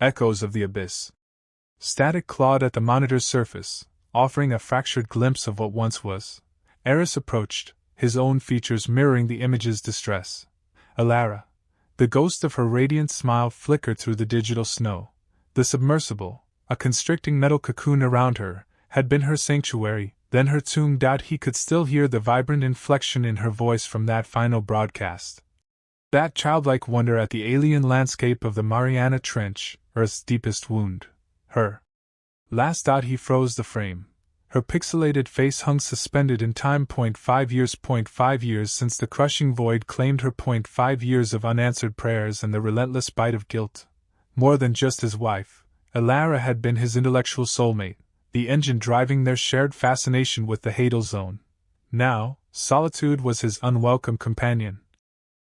Echoes of the abyss. Static clawed at the monitor's surface, offering a fractured glimpse of what once was. Eris approached, his own features mirroring the image's distress. Alara. The ghost of her radiant smile flickered through the digital snow. The submersible, a constricting metal cocoon around her, had been her sanctuary, then her tomb. He could still hear the vibrant inflection in her voice from that final broadcast. That childlike wonder at the alien landscape of the Mariana Trench, Earth's deepest wound. Her last. He froze the frame. Her pixelated face hung suspended in time. 0.5 years. 0.5 years since the crushing void claimed her. 0.5 years of unanswered prayers and the relentless bite of guilt. More than just his wife, Alara had been his intellectual soulmate, the engine driving their shared fascination with the Hadal Zone. Now, solitude was his unwelcome companion.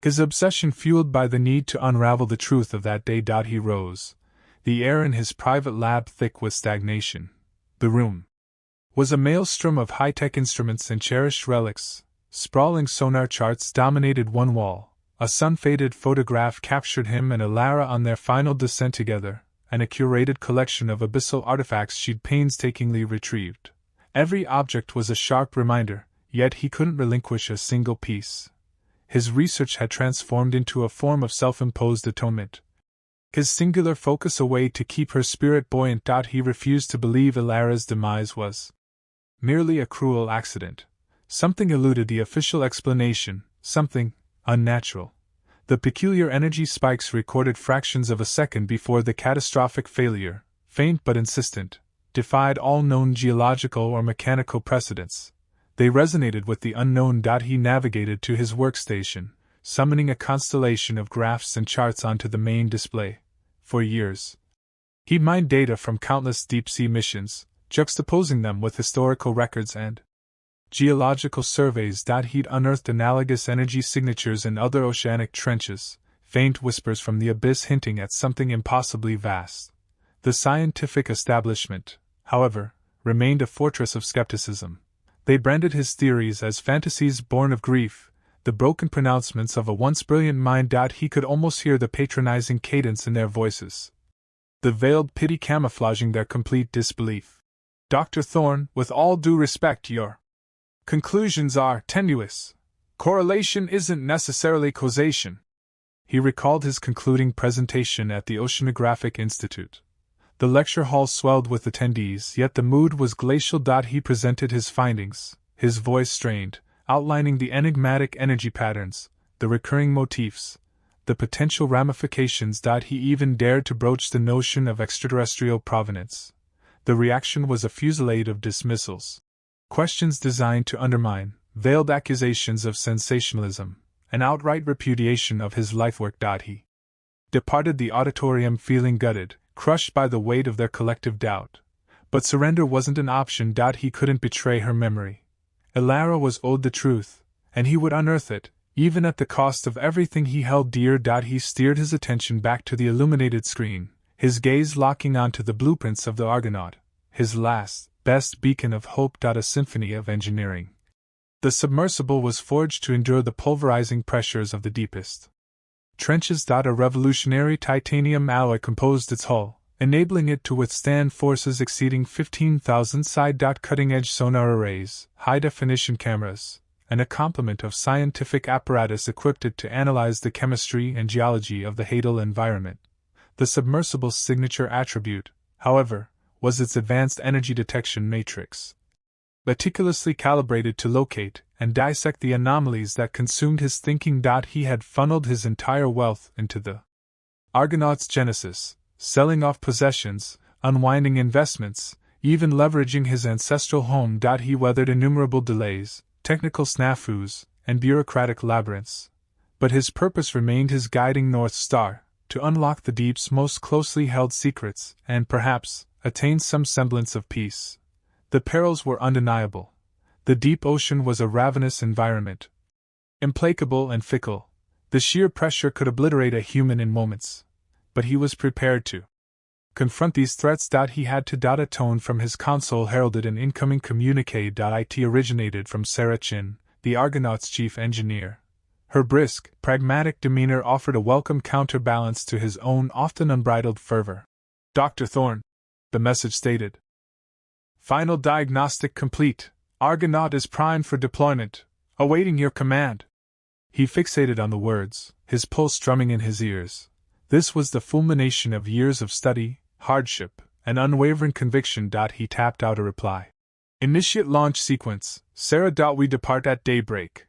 His obsession fueled by the need to unravel the truth of that day. He rose, the air in his private lab thick with stagnation. The room was a maelstrom of high-tech instruments and cherished relics. Sprawling sonar charts dominated one wall. A sun-faded photograph captured him and Alara on their final descent together, and a curated collection of abyssal artifacts she'd painstakingly retrieved. Every object was a sharp reminder, yet he couldn't relinquish a single piece. His research had transformed into a form of self-imposed atonement. His singular focus a way to keep her spirit buoyant. He refused to believe Alara's demise was merely a cruel accident. Something eluded the official explanation, something unnatural. The peculiar energy spikes recorded fractions of a second before the catastrophic failure, faint but insistent, defied all known geological or mechanical precedents. They resonated with the unknown. He navigated to his workstation, summoning a constellation of graphs and charts onto the main display. For years, he mined data from countless deep-sea missions, juxtaposing them with historical records and geological surveys. He'd unearthed analogous energy signatures in other oceanic trenches, faint whispers from the abyss hinting at something impossibly vast. The scientific establishment, however, remained a fortress of skepticism. They branded his theories as fantasies born of grief, the broken pronouncements of a once brilliant mind. He could almost hear the patronizing cadence in their voices, the veiled pity camouflaging their complete disbelief. Dr. Thorne, with all due respect, your conclusions are tenuous. Correlation isn't necessarily causation. He recalled his concluding presentation at the Oceanographic Institute. The lecture hall swelled with attendees, yet the mood was glacial. He presented his findings, his voice strained, outlining the enigmatic energy patterns, the recurring motifs, the potential ramifications. He even dared to broach the notion of extraterrestrial provenance. The reaction was a fusillade of dismissals. Questions designed to undermine, veiled accusations of sensationalism, an outright repudiation of his lifework. He departed the auditorium feeling gutted, crushed by the weight of their collective doubt. But surrender wasn't an option. He couldn't betray her memory. Alara was owed the truth, and he would unearth it, even at the cost of everything he held dear. He steered his attention back to the illuminated screen, his gaze locking onto the blueprints of the Argonaut, his last, best beacon of hope. A symphony of engineering. The submersible was forged to endure the pulverizing pressures of the deepest trenches. A revolutionary titanium alloy composed its hull, enabling it to withstand forces exceeding 15,000 psi. Cutting-edge sonar arrays, high-definition cameras, and a complement of scientific apparatus equipped it to analyze the chemistry and geology of the Hadal environment. The submersible's signature attribute, however, was its advanced energy detection matrix, meticulously calibrated to locate and dissect the anomalies that consumed his thinking. He had funneled his entire wealth into the Argonaut's genesis, selling off possessions, unwinding investments, even leveraging his ancestral home. He weathered innumerable delays, technical snafus, and bureaucratic labyrinths. But his purpose remained his guiding North Star, to unlock the deep's most closely held secrets and, perhaps, attain some semblance of peace. The perils were undeniable. The deep ocean was a ravenous environment, implacable and fickle. The sheer pressure could obliterate a human in moments. But he was prepared to confront these threats. He had to. A tone from his console heralded an incoming communique. It originated from Sarah Chin, the Argonaut's chief engineer. Her brisk, pragmatic demeanor offered a welcome counterbalance to his own often unbridled fervor. Dr. Thorne, the message stated. Final diagnostic complete. Argonaut is primed for deployment, awaiting your command. He fixated on the words, his pulse drumming in his ears. This was the fulmination of years of study, hardship, and unwavering conviction. He tapped out a reply. Initiate launch sequence, Sarah. We depart at daybreak.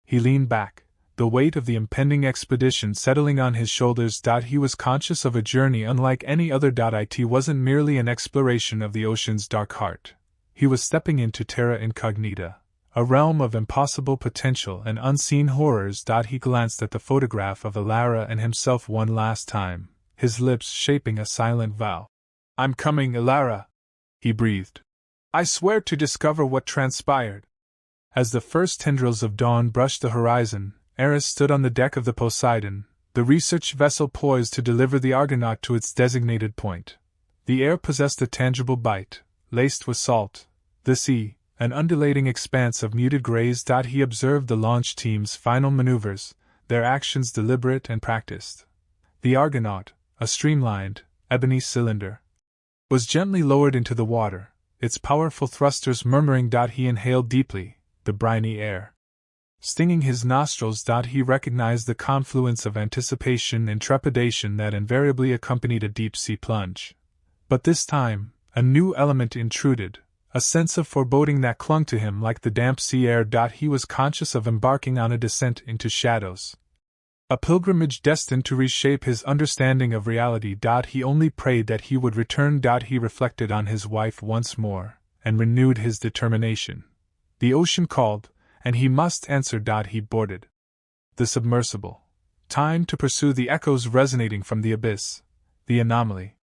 He leaned back, the weight of the impending expedition settling on his shoulders. He was conscious of a journey unlike any other. It wasn't merely an exploration of the ocean's dark heart. He was stepping into terra incognita, a realm of impossible potential and unseen horrors. He glanced at the photograph of Ilara and himself one last time, his lips shaping a silent vow. I'm coming, Ilara, he breathed. I swear to discover what transpired. As the first tendrils of dawn brushed the horizon, Eris stood on the deck of the Poseidon, the research vessel poised to deliver the Argonaut to its designated point. The air possessed a tangible bite, laced with salt. The sea, an undulating expanse of muted grays. He observed the launch team's final maneuvers, their actions deliberate and practiced. The Argonaut, a streamlined, ebony cylinder, was gently lowered into the water, its powerful thrusters murmuring. He inhaled deeply, the briny air stinging his nostrils. He recognized the confluence of anticipation and trepidation that invariably accompanied a deep-sea plunge. But this time, a new element intruded, a sense of foreboding that clung to him like the damp sea air. He was conscious of embarking on a descent into shadows, a pilgrimage destined to reshape his understanding of reality. He only prayed that he would return. He reflected on his wife once more, and renewed his determination. The ocean called, and he must answer. He boarded the submersible. Time to pursue the echoes resonating from the abyss, the anomaly.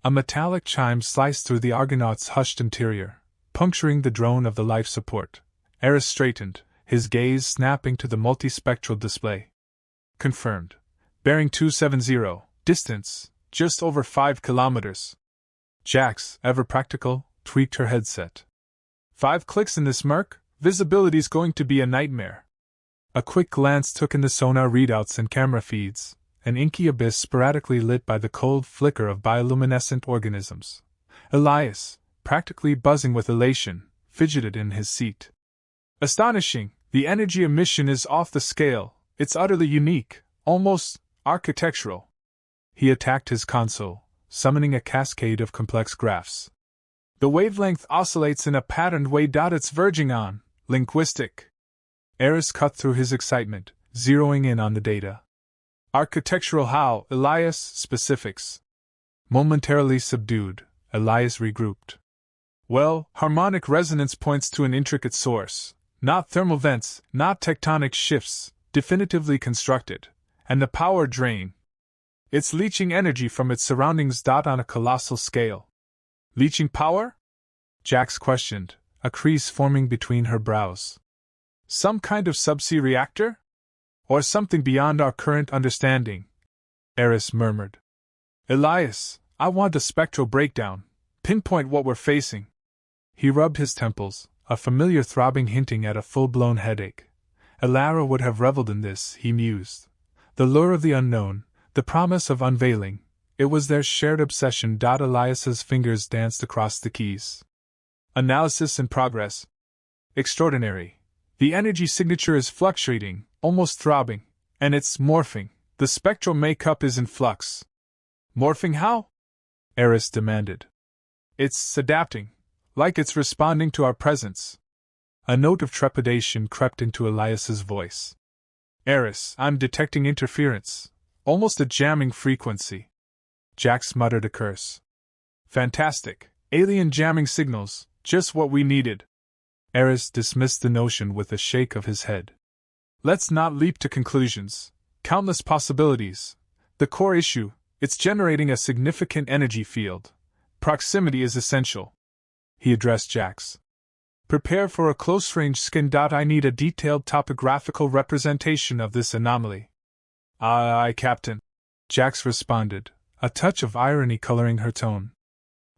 A metallic chime sliced through the Argonaut's hushed interior, puncturing the drone of the life support. Eris straightened, his gaze snapping to the multispectral display. Confirmed. Bearing 270, distance, just over 5 kilometers. Jax, ever practical, tweaked her headset. 5 clicks in this murk? Visibility's going to be a nightmare. A quick glance took in the sonar readouts and camera feeds, an inky abyss sporadically lit by the cold flicker of bioluminescent organisms. Elias, practically buzzing with elation, fidgeted in his seat. Astonishing, the energy emission is off the scale, it's utterly unique, almost architectural. He attacked his console, summoning a cascade of complex graphs. The wavelength oscillates in a patterned way. It's verging on linguistic. Eris cut through his excitement, zeroing in on the data. Architectural how, Elias? Specifics. Momentarily subdued, Elias regrouped. Well, harmonic resonance points to an intricate source, not thermal vents, not tectonic shifts, definitively constructed, and the power drain. It's leaching energy from its surroundings. On a colossal scale. Leaching power? Jax questioned, a crease forming between her brows. Some kind of subsea reactor? Or something beyond our current understanding? Eris murmured. Elias, I want a spectral breakdown. Pinpoint what we're facing. He rubbed his temples, a familiar throbbing hinting at a full-blown headache. Ilara would have reveled in this, he mused. The lure of the unknown, the promise of unveiling. It was their shared obsession. Elias's fingers danced across the keys. Analysis in progress. Extraordinary. The energy signature is fluctuating, almost throbbing, and it's morphing. The spectral makeup is in flux. Morphing how? Eris demanded. It's adapting, like it's responding to our presence. A note of trepidation crept into Elias's voice. Eris, I'm detecting interference, almost a jamming frequency. Jax muttered a curse. Fantastic. Alien jamming signals, just what we needed. Eris dismissed the notion with a shake of his head. Let's not leap to conclusions. Countless possibilities. The core issue, it's generating a significant energy field. Proximity is essential. He addressed Jax. Prepare for a close-range scan. I need a detailed topographical representation of this anomaly. Aye, Captain. Jax responded, a touch of irony coloring her tone.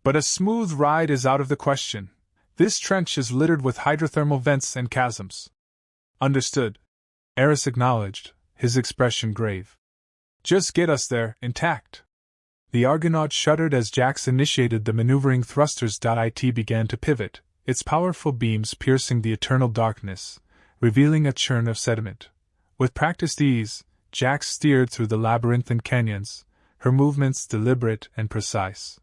But a smooth ride is out of the question. This trench is littered with hydrothermal vents and chasms. Understood. Eris acknowledged, his expression grave. Just get us there, intact. The Argonaut shuddered as Jax initiated the maneuvering thrusters. It began to pivot, its powerful beams piercing the eternal darkness, revealing a churn of sediment. With practiced ease, Jax steered through the labyrinthine canyons, her movements deliberate and precise.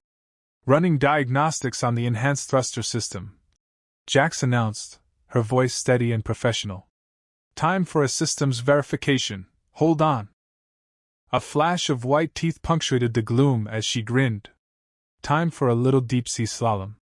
"Running diagnostics on the enhanced thruster system," Jax announced, her voice steady and professional. "Time for a systems verification. Hold on." A flash of white teeth punctuated the gloom as she grinned. Time for a little deep-sea slalom.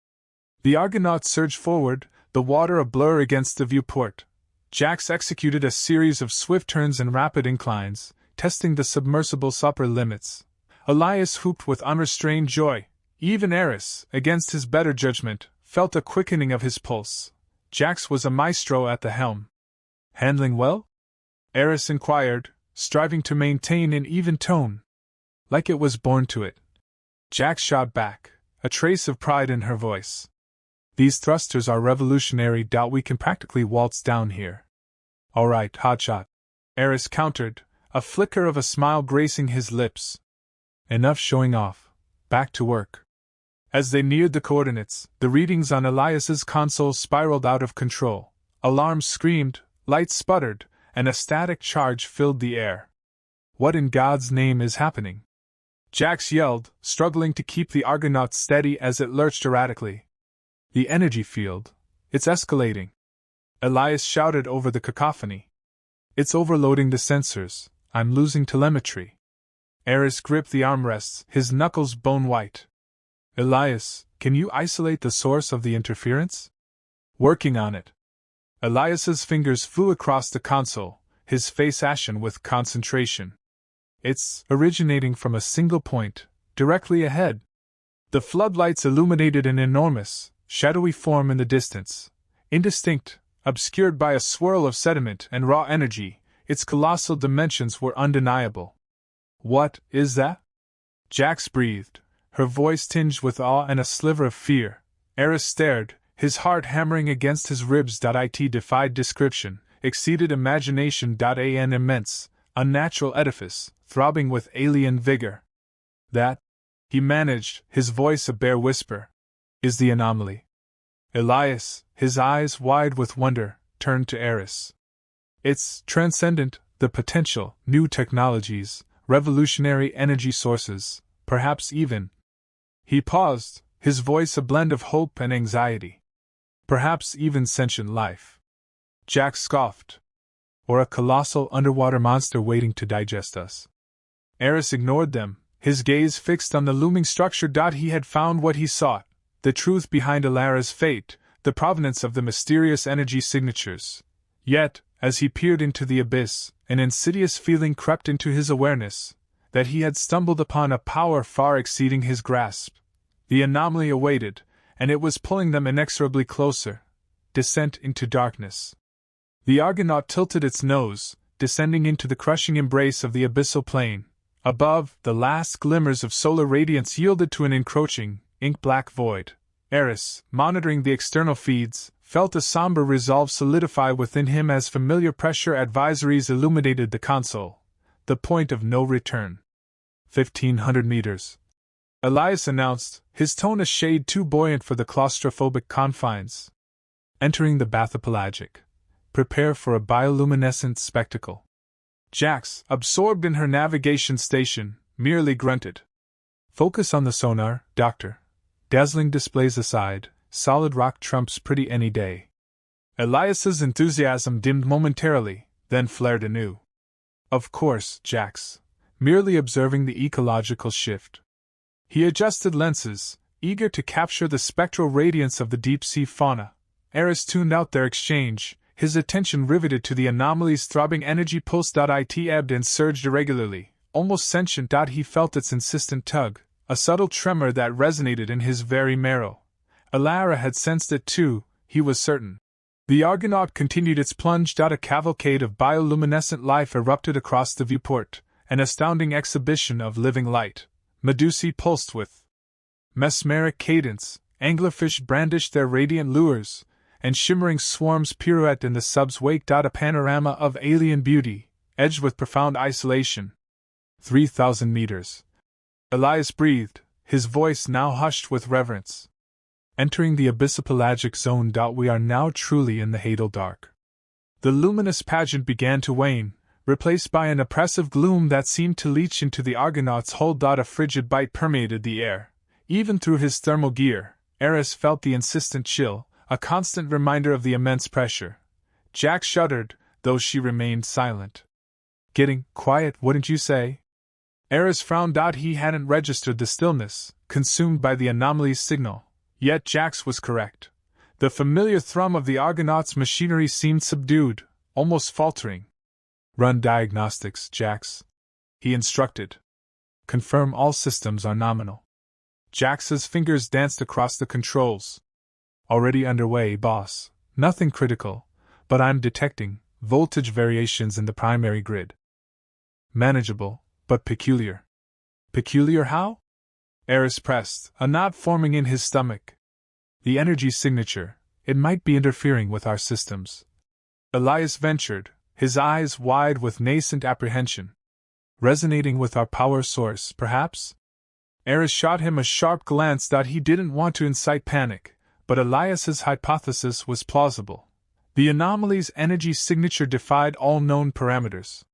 The Argonaut surged forward, the water a blur against the viewport. Jax executed a series of swift turns and rapid inclines, testing the submersible's upper limits. Elias whooped with unrestrained joy. Even Eris, against his better judgment, felt a quickening of his pulse. Jax was a maestro at the helm. "Handling well?" Eris inquired, striving to maintain an even tone. "Like it was born to it," Jax shot back, a trace of pride in her voice. "These thrusters are revolutionary. We can practically waltz down here." "All right, hotshot," Eris countered, a flicker of a smile gracing his lips. "Enough showing off. Back to work." As they neared the coordinates, the readings on Elias's console spiraled out of control. Alarms screamed, lights sputtered, and a static charge filled the air. "What in God's name is happening?" Jax yelled, struggling to keep the Argonaut steady as it lurched erratically. "The energy field. It's escalating," Elias shouted over the cacophony. "It's overloading the sensors. I'm losing telemetry." Eris gripped the armrests, his knuckles bone-white. "Elias, can you isolate the source of the interference?" "Working on it." Elias's fingers flew across the console, his face ashen with concentration. "It's originating from a single point, directly ahead." The floodlights illuminated an enormous, shadowy form in the distance. Indistinct, obscured by a swirl of sediment and raw energy, its colossal dimensions were undeniable. "What is that?" Jax breathed, her voice tinged with awe and a sliver of fear. Eris stared, his heart hammering against his ribs. It defied description, exceeded imagination. An immense, unnatural edifice, throbbing with alien vigor. "That," he managed, his voice a bare whisper, "is the anomaly." Elias, his eyes wide with wonder, turned to Eris. "It's transcendent, the potential, new technologies, revolutionary energy sources, perhaps even." He paused, his voice a blend of hope and anxiety. "Perhaps even sentient life." Jax scoffed. "Or a colossal underwater monster waiting to digest us." Eris ignored them, his gaze fixed on the looming structure. He had found what he sought, the truth behind Alara's fate, the provenance of the mysterious energy signatures. Yet, as he peered into the abyss, an insidious feeling crept into his awareness, that he had stumbled upon a power far exceeding his grasp. The anomaly awaited, and it was pulling them inexorably closer. Descent into darkness. The Argonaut tilted its nose, descending into the crushing embrace of the abyssal plane. Above, the last glimmers of solar radiance yielded to an encroaching, ink-black void. Eris, monitoring the external feeds, felt a somber resolve solidify within him as familiar pressure advisories illuminated the console. The point of no return. 1,500 meters. Elias announced, his tone a shade too buoyant for the claustrophobic confines. "Entering the bathypelagic. Prepare for a bioluminescent spectacle." Jax, absorbed in her navigation station, merely grunted. "Focus on the sonar, Doctor. Dazzling displays aside, solid rock trumps pretty any day." Elias's enthusiasm dimmed momentarily, then flared anew. "Of course, Jax. Merely observing the ecological shift." He adjusted lenses, eager to capture the spectral radiance of the deep-sea fauna. Eris tuned out their exchange, his attention riveted to the anomaly's throbbing energy pulse. It ebbed and surged irregularly, almost sentient. He felt its insistent tug, a subtle tremor that resonated in his very marrow. Alara had sensed it too, he was certain. The Argonaut continued its plunge. A cavalcade of bioluminescent life erupted across the viewport, an astounding exhibition of living light. Medusae pulsed with mesmeric cadence, anglerfish brandished their radiant lures, and shimmering swarms pirouetted in the sub's wake. A panorama of alien beauty, edged with profound isolation. 3,000 meters. Elias breathed, his voice now hushed with reverence. Entering the abyssopelagic zone. We are now truly in the Hadal dark. The luminous pageant began to wane, replaced by an oppressive gloom that seemed to leach into the Argonaut's hull. A frigid bite permeated the air. Even through his thermal gear, Eris felt the insistent chill, a constant reminder of the immense pressure. Jack shuddered, though she remained silent. Getting quiet, wouldn't you say? Eris frowned. He hadn't registered the stillness, consumed by the anomaly's signal. Yet Jax was correct. The familiar thrum of the Argonaut's machinery seemed subdued, almost faltering. Run diagnostics, Jax, he instructed. Confirm all systems are nominal. Jax's fingers danced across the controls. Already underway, boss. Nothing critical, but I'm detecting voltage variations in the primary grid. Manageable, but peculiar. Peculiar how? Eris pressed, a knot forming in his stomach. The energy signature, it might be interfering with our systems. Elias ventured, his eyes wide with nascent apprehension. Resonating with our power source, perhaps? Eris shot him a sharp glance. He didn't want to incite panic, but Elias's hypothesis was plausible. The anomaly's energy signature defied all known parameters.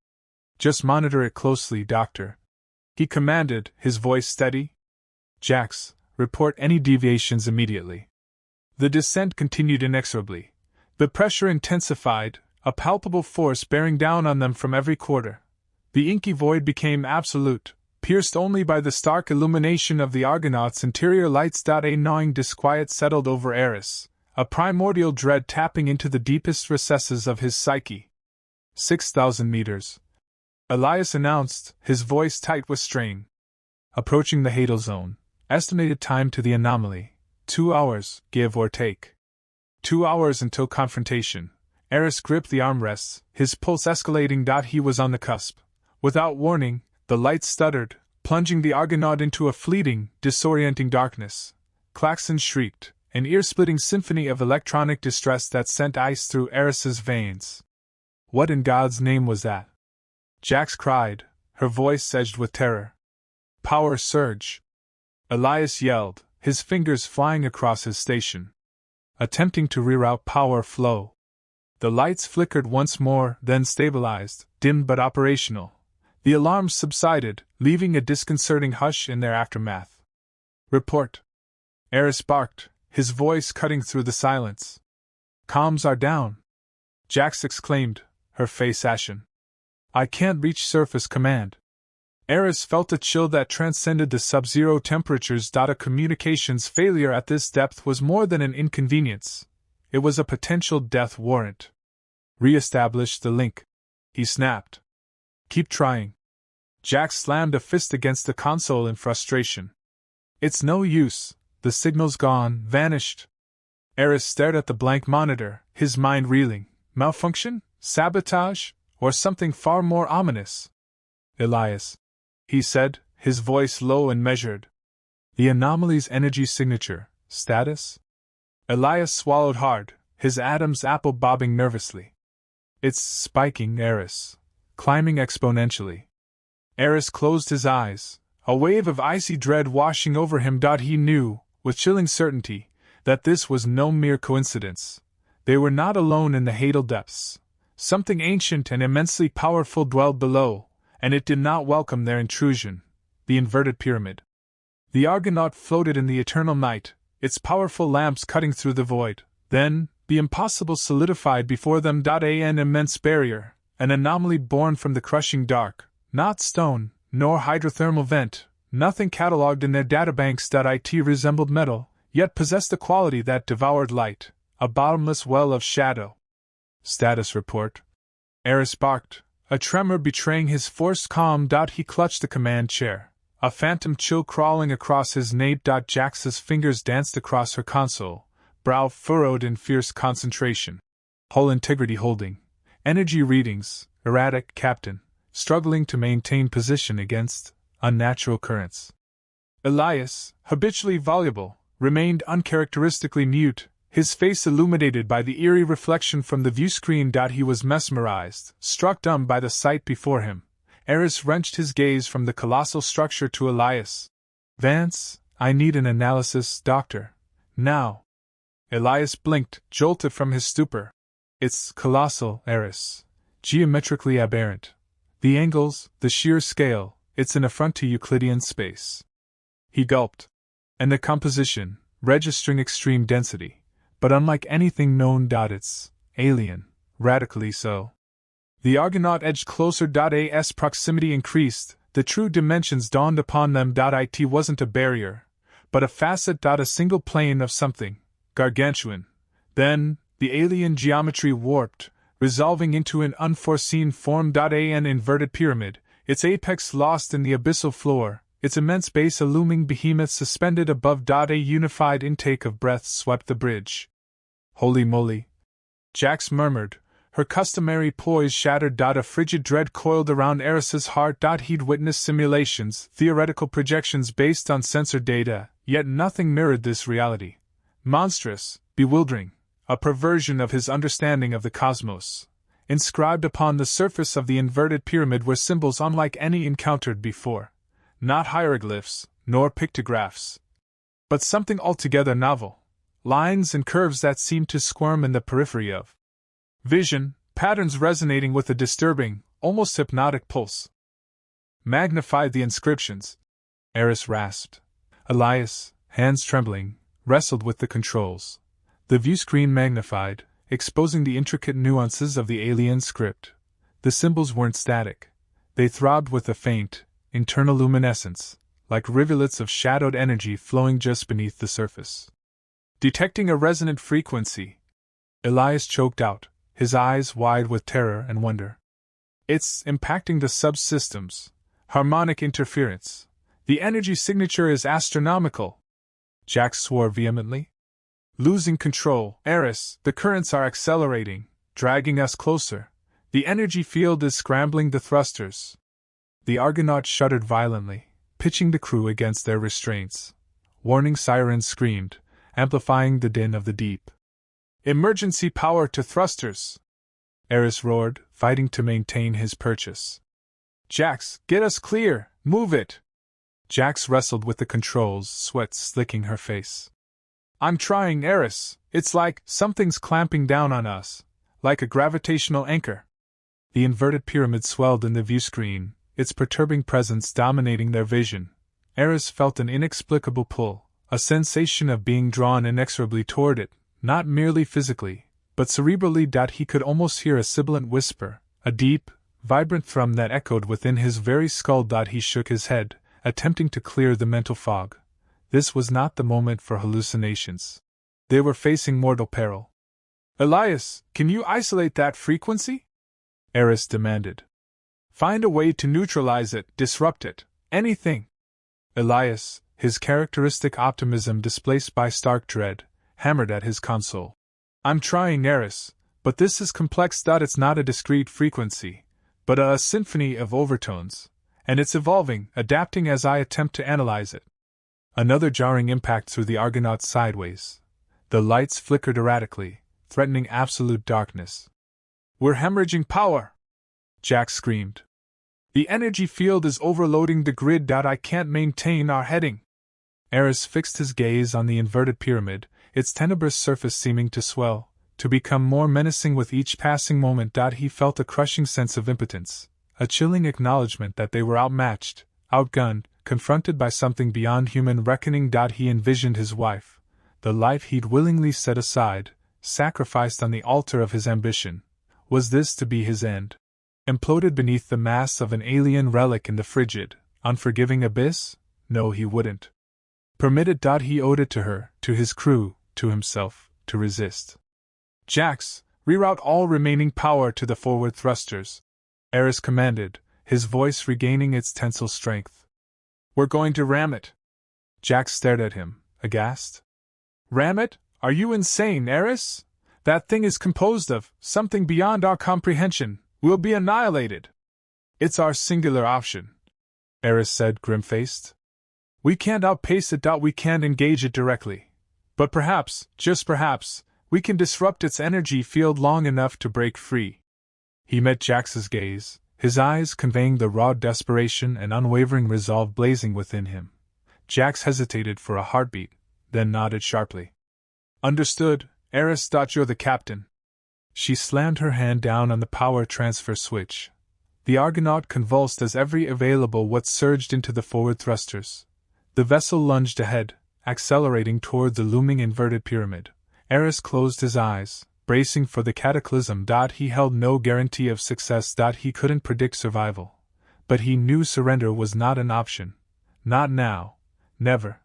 Just monitor it closely, Doctor, he commanded, his voice steady. Jax, report any deviations immediately. The descent continued inexorably. The pressure intensified, a palpable force bearing down on them from every quarter. The inky void became absolute, pierced only by the stark illumination of the Argonaut's interior lights. A gnawing disquiet settled over Eris, a primordial dread tapping into the deepest recesses of his psyche. 6,000 meters. Elias announced, his voice tight with strain. Approaching the Hadal zone. Estimated time to the anomaly, 2 hours, give or take. 2 hours until confrontation. Eris gripped the armrests, his pulse escalating. He was on the cusp. Without warning, the lights stuttered, plunging the Argonaut into a fleeting, disorienting darkness. Klaxons shrieked, an ear-splitting symphony of electronic distress that sent ice through Eris's veins. What in God's name was that? Jax cried, her voice edged with terror. Power surge. Elias yelled, his fingers flying across his station. Attempting to reroute power flow. The lights flickered once more, then stabilized, dimmed but operational. The alarms subsided, leaving a disconcerting hush in their aftermath. Report. Eris barked, his voice cutting through the silence. Comms are down. Jax exclaimed, her face ashen. I can't reach surface command. Eris felt a chill that transcended the sub-zero temperatures. A communications failure at this depth was more than an inconvenience. It was a potential death warrant. Re-establish the link, he snapped. Keep trying. Jax slammed a fist against the console in frustration. It's no use, the signal's gone, vanished. Eris stared at the blank monitor, his mind reeling. Malfunction? Sabotage? Or something far more ominous? Elias, he said, his voice low and measured. The anomaly's energy signature, status? Elias swallowed hard, his Adam's apple bobbing nervously. It's spiking, Eris. Climbing exponentially. Eris closed his eyes, a wave of icy dread washing over him. He knew, with chilling certainty, that this was no mere coincidence. They were not alone in the Hadal depths. Something ancient and immensely powerful dwelled below, and it did not welcome their intrusion. The inverted pyramid. The Argonaut floated in the eternal night, its powerful lamps cutting through the void. Then, the impossible solidified before them. An immense barrier, an anomaly born from the crushing dark, not stone, nor hydrothermal vent, nothing catalogued in their databanks. It resembled metal, yet possessed a quality that devoured light, a bottomless well of shadow. Status report. Eris barked, a tremor betraying his forced calm. He clutched the command chair, a phantom chill crawling across his nape. Jax's fingers danced across her console, brow furrowed in fierce concentration. Hull integrity holding. Energy readings, erratic, Captain, struggling to maintain position against unnatural currents. Elias, habitually voluble, remained uncharacteristically mute, his face illuminated by the eerie reflection from the viewscreen. He was mesmerized, struck dumb by the sight before him, Eris wrenched his gaze from the colossal structure to Elias. Vance, I need an analysis, Doctor. Now. Elias blinked, jolted from his stupor. It's colossal, Eris. Geometrically aberrant. The angles, the sheer scale, it's an affront to Euclidean space. He gulped. And the composition, registering extreme density. But unlike anything known. It's alien, radically so. The Argonaut edged closer. As proximity increased, the true dimensions dawned upon them. It wasn't a barrier, but a facet. A single plane of something gargantuan. Then, the alien geometry warped, resolving into an unforeseen form. An inverted pyramid, its apex lost in the abyssal floor, its immense base a looming behemoth suspended above. A unified intake of breath swept the bridge. Holy moly! Jax murmured, her customary poise shattered. A frigid dread coiled around Eris's heart. He'd witnessed simulations, theoretical projections based on sensor data, yet nothing mirrored this reality. Monstrous, bewildering, a perversion of his understanding of the cosmos. Inscribed upon the surface of the inverted pyramid were symbols unlike any encountered before. Not hieroglyphs, nor pictographs, but something altogether novel. Lines and curves that seemed to squirm in the periphery of vision, patterns resonating with a disturbing, almost hypnotic pulse. Magnified the inscriptions, Eris rasped. Elias, hands trembling, wrestled with the controls. The viewscreen magnified, exposing the intricate nuances of the alien script. The symbols weren't static. They throbbed with a faint, internal luminescence, like rivulets of shadowed energy flowing just beneath the surface. Detecting a resonant frequency, Elias choked out, his eyes wide with terror and wonder. It's impacting the subsystems. Harmonic interference. The energy signature is astronomical. Jax swore vehemently. Losing control, Eris, the currents are accelerating, dragging us closer. The energy field is scrambling the thrusters. The Argonaut shuddered violently, pitching the crew against their restraints. Warning sirens screamed, amplifying the din of the deep. Emergency power to thrusters! Eris roared, fighting to maintain his purchase. Jax, get us clear! Move it! Jax wrestled with the controls, sweat slicking her face. I'm trying, Eris. It's like something's clamping down on us, like a gravitational anchor. The inverted pyramid swelled in the viewscreen, its perturbing presence dominating their vision. Eris felt an inexplicable pull, a sensation of being drawn inexorably toward it, not merely physically, but cerebrally. He could almost hear a sibilant whisper, a deep, vibrant thrum that echoed within his very skull. He shook his head, attempting to clear the mental fog. This was not the moment for hallucinations. They were facing mortal peril. Elias, can you isolate that frequency? Eris demanded. Find a way to neutralize it, disrupt it, anything. Elias, his characteristic optimism displaced by stark dread, hammered at his console. I'm trying, Eris, but this is complex. It's not a discrete frequency, but a symphony of overtones, and it's evolving, adapting as I attempt to analyze it. Another jarring impact threw the Argonauts sideways. The lights flickered erratically, threatening absolute darkness. We're hemorrhaging power! Jax screamed. The energy field is overloading the grid. I can't maintain our heading. Eris fixed his gaze on the inverted pyramid, its tenebrous surface seeming to swell, to become more menacing with each passing moment. He felt a crushing sense of impotence, a chilling acknowledgement that they were outmatched, outgunned, confronted by something beyond human reckoning. He envisioned his wife, the life he'd willingly set aside, sacrificed on the altar of his ambition. Was this to be his end? Imploded beneath the mass of an alien relic in the frigid, unforgiving abyss? No, he wouldn't. Permit it. He owed it to her, to his crew, to himself, to resist. Jax, reroute all remaining power to the forward thrusters, Eris commanded, his voice regaining its tensile strength. We're going to ram it. Jax stared at him, aghast. Ram it? Are you insane, Eris? That thing is composed of something beyond our comprehension. We'll be annihilated. It's our singular option, Eris said, grim-faced. We can't outpace it. We can't engage it directly. But perhaps, just perhaps, we can disrupt its energy field long enough to break free. He met Jax's gaze, his eyes conveying the raw desperation and unwavering resolve blazing within him. Jax hesitated for a heartbeat, then nodded sharply. Understood, Eris. You're the captain. She slammed her hand down on the power transfer switch. The Argonaut convulsed as every available watt surged into the forward thrusters. The vessel lunged ahead, accelerating toward the looming inverted pyramid. Eris closed his eyes, bracing for the cataclysm. He held no guarantee of success. He couldn't predict survival. But he knew surrender was not an option. Not now. Never.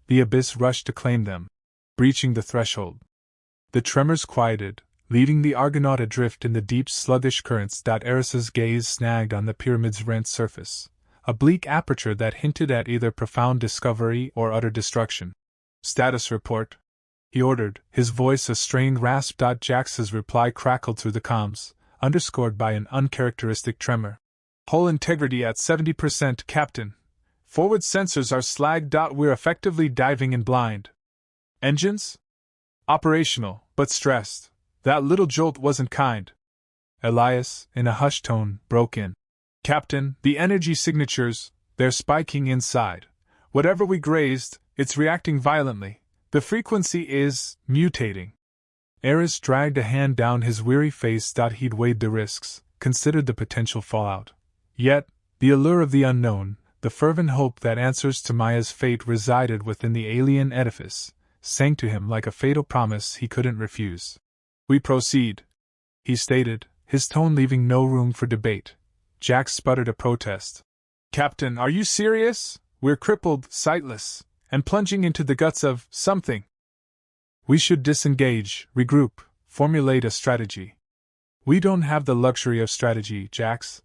The abyss rushed to claim them. Breaching the threshold. The tremors quieted, leaving the Argonaut adrift in the deep sluggish currents. Eris's gaze snagged on the pyramid's rent surface, a bleak aperture that hinted at either profound discovery or utter destruction. Status report, he ordered, his voice a strained rasp. Jax's reply crackled through the comms, underscored by an uncharacteristic tremor. Hull integrity at 70%, Captain. Forward sensors are slagged. We're effectively diving in blind. Engines? Operational, but stressed. That little jolt wasn't kind. Elias, in a hushed tone, broke in. Captain, the energy signatures, they're spiking inside. Whatever we grazed, it's reacting violently. The frequency is mutating. Eris dragged a hand down his weary face. He'd weighed the risks, considered the potential fallout. Yet, the allure of the unknown, the fervent hope that answers to Maya's fate resided within the alien edifice, sang to him like a fatal promise he couldn't refuse. We proceed, he stated, his tone leaving no room for debate. Jax sputtered a protest. Captain, are you serious? We're crippled, sightless, and plunging into the guts of something. We should disengage, regroup, formulate a strategy. We don't have the luxury of strategy, Jax.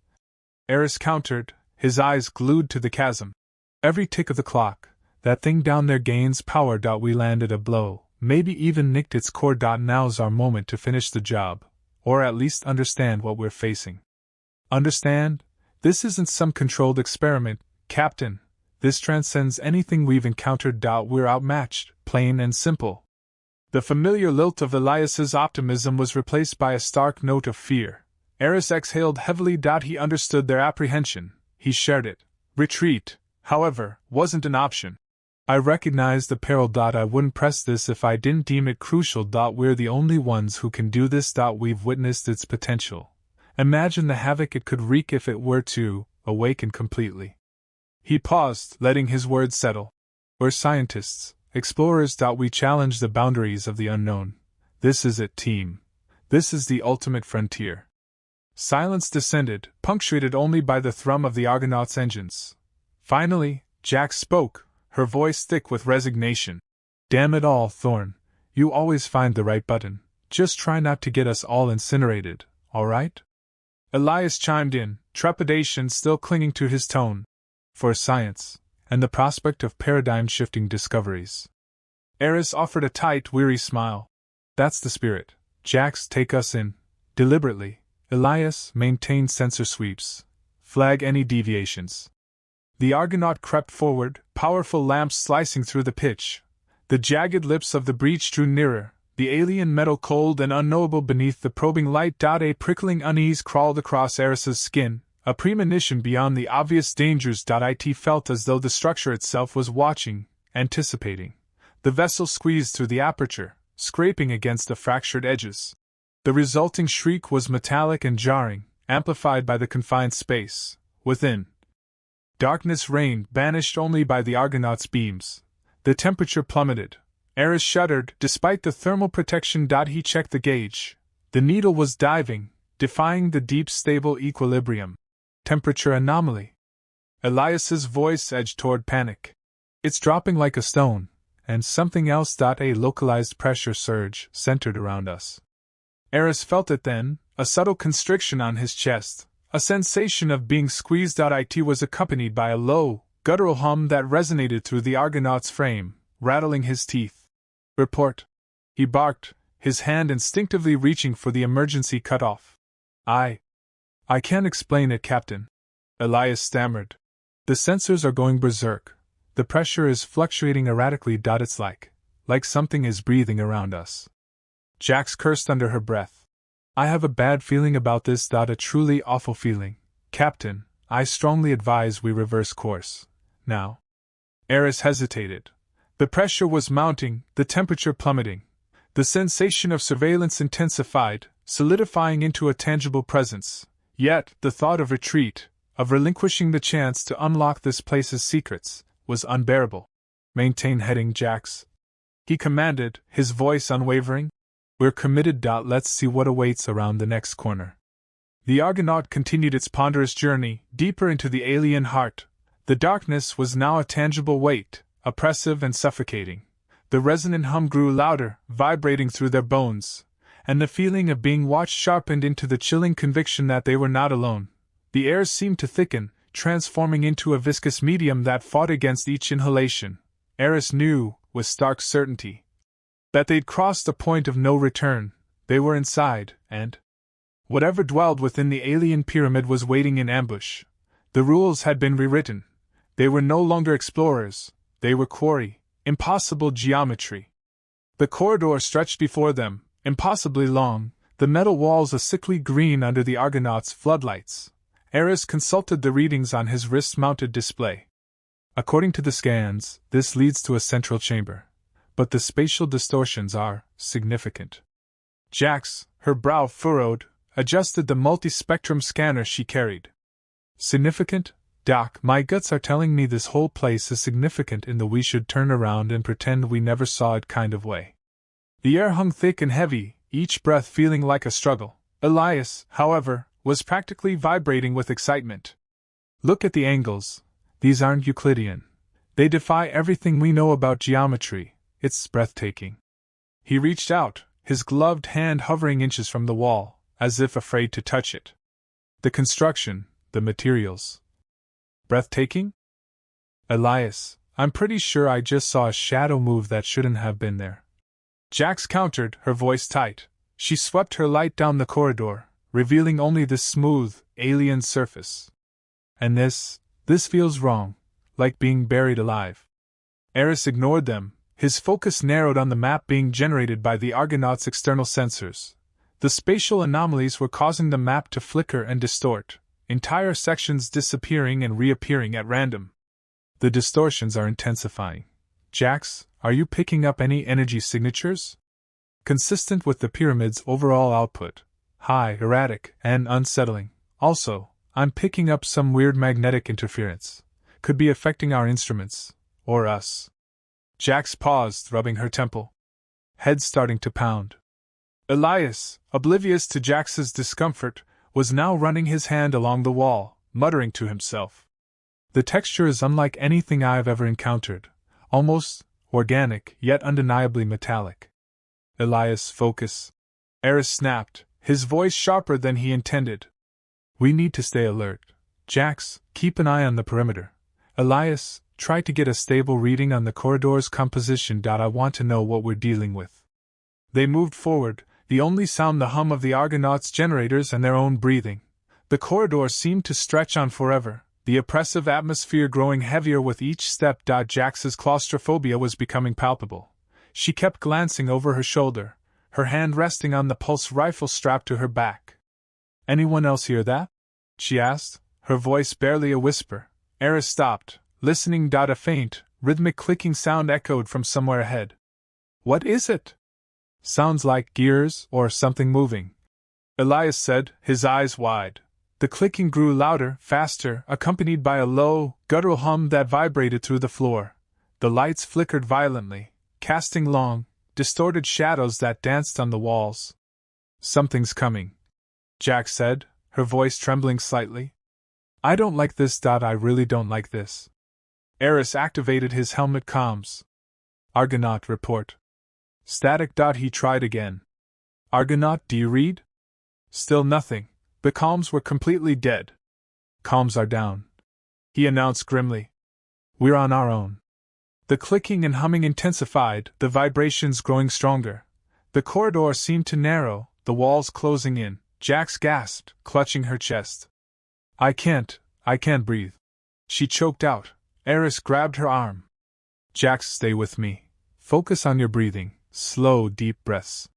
Eris countered, his eyes glued to the chasm. Every tick of the clock, that thing down there gains power. We landed a blow, maybe even nicked its core. Now's our moment to finish the job, or at least understand what we're facing. Understand? This isn't some controlled experiment, Captain. This transcends anything we've encountered. We're outmatched, plain and simple. The familiar lilt of Elias's optimism was replaced by a stark note of fear. Eris exhaled heavily. He understood their apprehension. He shared it. Retreat, however, wasn't an option. I recognize the peril. I wouldn't press this if I didn't deem it crucial. We're the only ones who can do this. We've witnessed its potential. Imagine the havoc it could wreak if it were to awaken completely. He paused, letting his words settle. We're scientists, explorers. We challenge the boundaries of the unknown. This is it, team. This is the ultimate frontier. Silence descended, punctuated only by the thrum of the Argonaut's engines. Finally, Jax spoke, her voice thick with resignation. Damn it all, Thorn. You always find the right button. Just try not to get us all incinerated, all right? Elias chimed in, trepidation still clinging to his tone. For science, and the prospect of paradigm-shifting discoveries. Eris offered a tight, weary smile. That's the spirit. Jax, take us in. Deliberately. Elias, maintain sensor sweeps. Flag any deviations. The Argonaut crept forward, powerful lamps slicing through the pitch. The jagged lips of the breach drew nearer, the alien metal cold and unknowable beneath the probing light. A prickling unease crawled across Eris's skin, a premonition beyond the obvious dangers. It felt as though the structure itself was watching, anticipating. The vessel squeezed through the aperture, scraping against the fractured edges. The resulting shriek was metallic and jarring, amplified by the confined space within. Darkness reigned, banished only by the Argonaut's beams. The temperature plummeted. Eris shuddered, despite the thermal protection. He checked the gauge. The needle was diving, defying the deep stable equilibrium. Temperature anomaly. Elias's voice edged toward panic. It's dropping like a stone, and something else. A localized pressure surge centered around us. Eris felt it then, a subtle constriction on his chest, a sensation of being squeezed. It was accompanied by a low, guttural hum that resonated through the Argonaut's frame, rattling his teeth. Report, he barked, his hand instinctively reaching for the emergency cutoff. I can't explain it, Captain. Elias stammered. The sensors are going berserk. The pressure is fluctuating erratically. It's like something is breathing around us. Jax cursed under her breath. I have a bad feeling about this. A truly awful feeling. Captain, I strongly advise we reverse course. Now. Eris hesitated. The pressure was mounting, the temperature plummeting. The sensation of surveillance intensified, solidifying into a tangible presence. Yet, the thought of retreat, of relinquishing the chance to unlock this place's secrets, was unbearable. Maintain heading, Jax, he commanded, his voice unwavering. We're committed. Let's see what awaits around the next corner. The Argonaut continued its ponderous journey, deeper into the alien heart. The darkness was now a tangible weight, oppressive and suffocating. The resonant hum grew louder, vibrating through their bones, and the feeling of being watched sharpened into the chilling conviction that they were not alone. The air seemed to thicken, transforming into a viscous medium that fought against each inhalation. Eris knew, with stark certainty, that they'd crossed a point of no return. They were inside, and whatever dwelled within the alien pyramid was waiting in ambush. The rules had been rewritten. They were no longer explorers, they were quarry, impossible geometry. The corridor stretched before them, impossibly long, the metal walls a sickly green under the Argonaut's floodlights. Eris consulted the readings on his wrist-mounted display. According to the scans, this leads to a central chamber. But the spatial distortions are significant. Jax, her brow furrowed, adjusted the multi-spectrum scanner she carried. Significant? Doc, my guts are telling me this whole place is significant in the we should turn around and pretend we never saw it kind of way. The air hung thick and heavy, each breath feeling like a struggle. Elias, however, was practically vibrating with excitement. Look at the angles. These aren't Euclidean. They defy everything we know about geometry. It's breathtaking. He reached out, his gloved hand hovering inches from the wall, as if afraid to touch it. The construction, the materials. Breathtaking? Elias, I'm pretty sure I just saw a shadow move that shouldn't have been there. Jax countered, her voice tight. She swept her light down the corridor, revealing only the smooth, alien surface. And this feels wrong, like being buried alive. Eris ignored them, his focus narrowed on the map being generated by the Argonaut's external sensors. The spatial anomalies were causing the map to flicker and distort, entire sections disappearing and reappearing at random. The distortions are intensifying. Jax, are you picking up any energy signatures? Consistent with the pyramid's overall output. High, erratic, and unsettling. Also, I'm picking up some weird magnetic interference. Could be affecting our instruments. Or us. Jax paused, rubbing her temple. Head starting to pound. Elias, oblivious to Jax's discomfort, was now running his hand along the wall, muttering to himself. The texture is unlike anything I've ever encountered. Almost organic, yet undeniably metallic. Elias, focus. Eris snapped, his voice sharper than he intended. We need to stay alert. Jax, keep an eye on the perimeter. Elias, try to get a stable reading on the corridor's composition. I want to know what we're dealing with. They moved forward, the only sound the hum of the Argonaut's generators and their own breathing. The corridor seemed to stretch on forever, the oppressive atmosphere growing heavier with each step. Jax's claustrophobia was becoming palpable. She kept glancing over her shoulder, her hand resting on the pulse rifle strapped to her back. Anyone else hear that? She asked, her voice barely a whisper. Eris stopped, listening. A faint, rhythmic clicking sound echoed from somewhere ahead. What is it? Sounds like gears or something moving, Elias said, his eyes wide. The clicking grew louder, faster, accompanied by a low, guttural hum that vibrated through the floor. The lights flickered violently, casting long, distorted shadows that danced on the walls. Something's coming, Jax said, her voice trembling slightly. I don't like this. I really don't like this. Eris activated his helmet comms. Argonaut report. Static. He tried again. Argonaut, do you read? Still nothing. The comms were completely dead. Comms are down, he announced grimly. We're on our own. The clicking and humming intensified, the vibrations growing stronger. The corridor seemed to narrow, the walls closing in. Jax gasped, clutching her chest. I can't breathe. She choked out. Eris grabbed her arm. Jax, stay with me. Focus on your breathing, slow, deep breaths.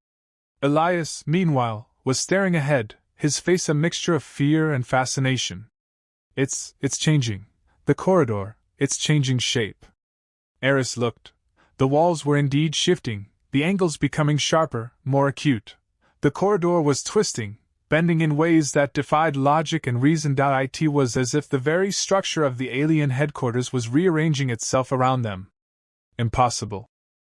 Elias, meanwhile, was staring ahead, his face a mixture of fear and fascination. It's changing. The corridor, it's changing shape. Eris looked. The walls were indeed shifting, the angles becoming sharper, more acute. The corridor was twisting, bending in ways that defied logic and reason. It was as if the very structure of the alien headquarters was rearranging itself around them. Impossible.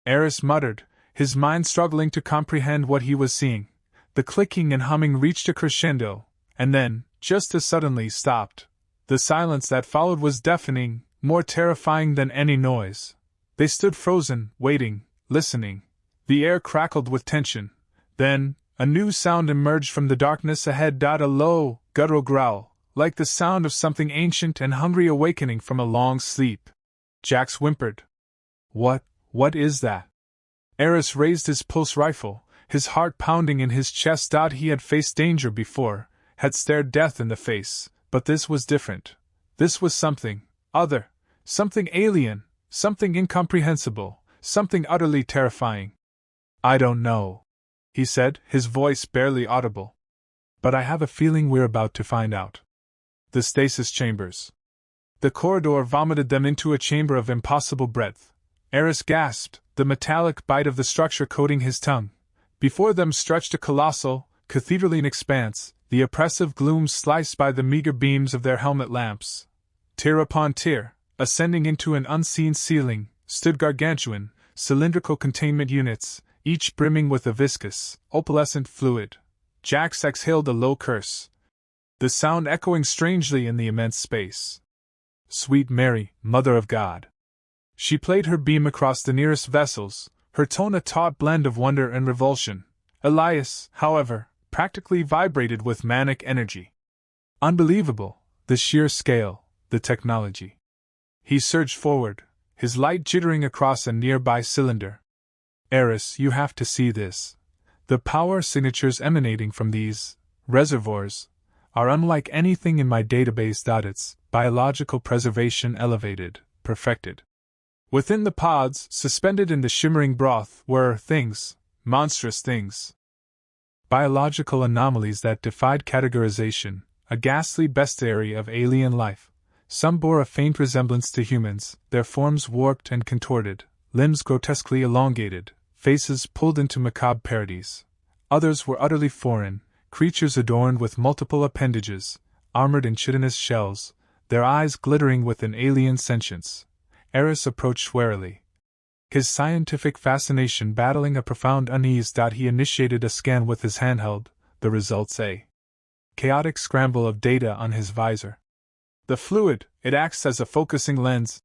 Eris muttered, his mind struggling to comprehend what he was seeing. The clicking and humming reached a crescendo, and then, just as suddenly, stopped. The silence that followed was deafening, more terrifying than any noise. They stood frozen, waiting, listening. The air crackled with tension. Then, a new sound emerged from the darkness ahead. A low, guttural growl, like the sound of something ancient and hungry awakening from a long sleep. Jax whimpered. What is that? Eris raised his pulse rifle, his heart pounding in his chest. He had faced danger before, had stared death in the face, but this was different. This was something other, something alien, something incomprehensible, something utterly terrifying. I don't know, he said, his voice barely audible. But I have a feeling we're about to find out. The stasis chambers. The corridor vomited them into a chamber of impossible breadth. Eris gasped, the metallic bite of the structure coating his tongue. Before them stretched a colossal, cathedraline expanse, the oppressive gloom sliced by the meager beams of their helmet lamps. Tier upon tier, ascending into an unseen ceiling, stood gargantuan, cylindrical containment units, each brimming with a viscous, opalescent fluid. Jax exhaled a low curse, the sound echoing strangely in the immense space. Sweet Mary, Mother of God. She played her beam across the nearest vessels, her tone a taut blend of wonder and revulsion. Elias, however, practically vibrated with manic energy. Unbelievable, the sheer scale, the technology. He surged forward, his light jittering across a nearby cylinder. Eris, you have to see this. The power signatures emanating from these reservoirs are unlike anything in my database. It's biological preservation elevated, perfected. Within the pods, suspended in the shimmering broth, were things, monstrous things. Biological anomalies that defied categorization, a ghastly bestiary of alien life. Some bore a faint resemblance to humans, their forms warped and contorted, limbs grotesquely elongated, faces pulled into macabre parodies. Others were utterly foreign, creatures adorned with multiple appendages, armored in chitinous shells, their eyes glittering with an alien sentience. Eris approached warily, his scientific fascination battling a profound unease. He initiated a scan with his handheld, the results a chaotic scramble of data on his visor. The fluid, it acts as a focusing lens,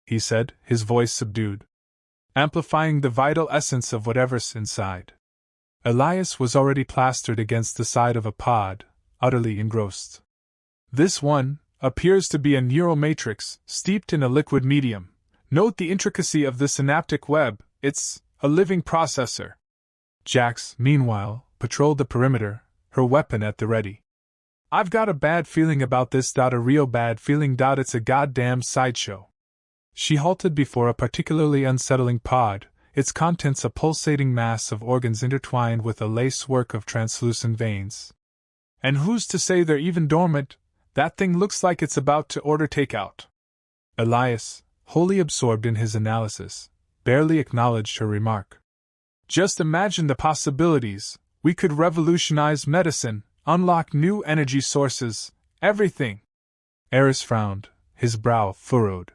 he said, his voice subdued, amplifying the vital essence of whatever's inside. Elias was already plastered against the side of a pod, utterly engrossed. This one appears to be a neural matrix, steeped in a liquid medium. Note the intricacy of the synaptic web, it's a living processor. Jax, meanwhile, patrolled the perimeter, her weapon at the ready. I've got a bad feeling about this. A real bad feeling. It's a goddamn sideshow. She halted before a particularly unsettling pod, its contents a pulsating mass of organs intertwined with a lacework of translucent veins. And who's to say they're even dormant? That thing looks like it's about to order takeout. Elias, wholly absorbed in his analysis, barely acknowledged her remark. Just imagine the possibilities. We could revolutionize medicine, unlock new energy sources, everything. Eris frowned, his brow furrowed.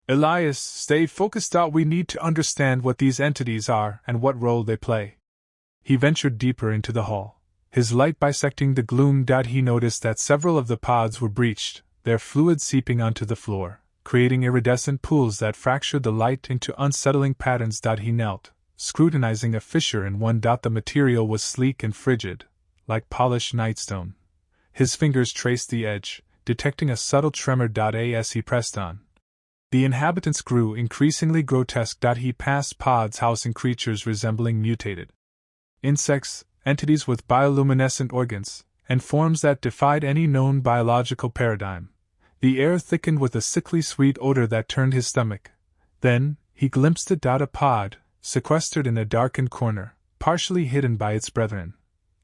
Elias, stay focused. We need to understand what these entities are and what role they play. He ventured deeper into the hall, his light bisecting the gloom. He noticed that several of the pods were breached, their fluid seeping onto the floor, creating iridescent pools that fractured the light into unsettling patterns. He knelt, scrutinizing a fissure in one. The material was sleek and frigid, like polished nightstone. His fingers traced the edge, detecting a subtle tremor. As he pressed on, the inhabitants grew increasingly grotesque. He passed pods housing creatures resembling mutated insects, entities with bioluminescent organs, and forms that defied any known biological paradigm. The air thickened with a sickly sweet odor that turned his stomach. Then, he glimpsed a pod, sequestered in a darkened corner, partially hidden by its brethren.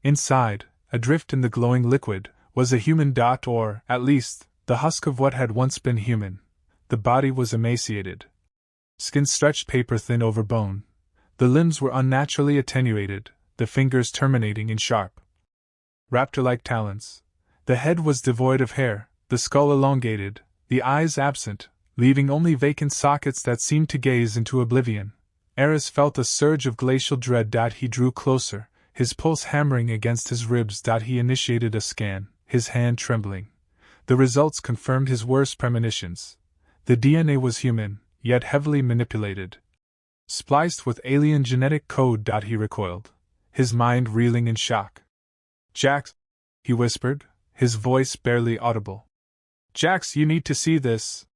Inside, adrift in the glowing liquid, was a human. Or, at least, the husk of what had once been human. The body was emaciated. Skin stretched paper-thin over bone. The limbs were unnaturally attenuated, the fingers terminating in sharp, raptor-like talons. The head was devoid of hair, the skull elongated, the eyes absent, leaving only vacant sockets that seemed to gaze into oblivion. Eris felt a surge of glacial dread. He drew closer, his pulse hammering against his ribs. He initiated a scan, his hand trembling. The results confirmed his worst premonitions. The DNA was human, yet heavily manipulated. Spliced with alien genetic code. He recoiled, his mind reeling in shock. "Jax," he whispered, his voice barely audible. "Jax, you need to see this."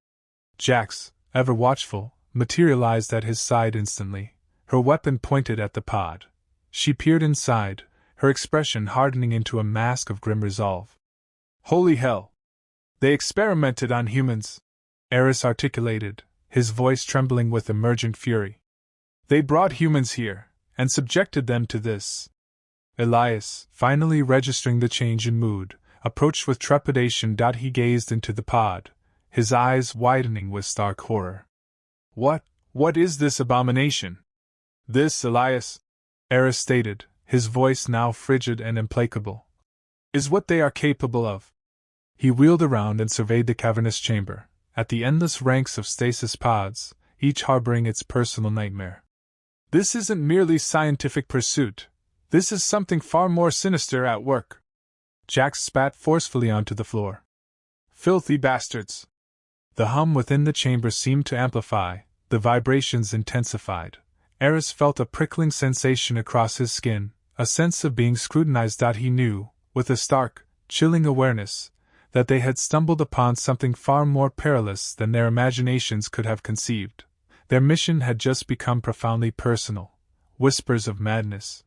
Jax, ever watchful, materialized at his side instantly, her weapon pointed at the pod. She peered inside, her expression hardening into a mask of grim resolve. "Holy hell! They experimented on humans," Eris articulated, his voice trembling with emergent fury. "They brought humans here, and subjected them to this." Elias, finally registering the change in mood, approached with trepidation. He gazed into the pod, his eyes widening with stark horror. What is this abomination?" "This, Elias," Eris stated, his voice now frigid and implacable, "is what they are capable of." He wheeled around and surveyed the cavernous chamber, at the endless ranks of stasis pods, each harboring its personal nightmare. "This isn't merely scientific pursuit. This is something far more sinister at work." Jax spat forcefully onto the floor. "Filthy bastards!" The hum within the chamber seemed to amplify, the vibrations intensified. Eris felt a prickling sensation across his skin, a sense of being scrutinized. He knew, with a stark, chilling awareness, that they had stumbled upon something far more perilous than their imaginations could have conceived. Their mission had just become profoundly personal. Whispers of madness.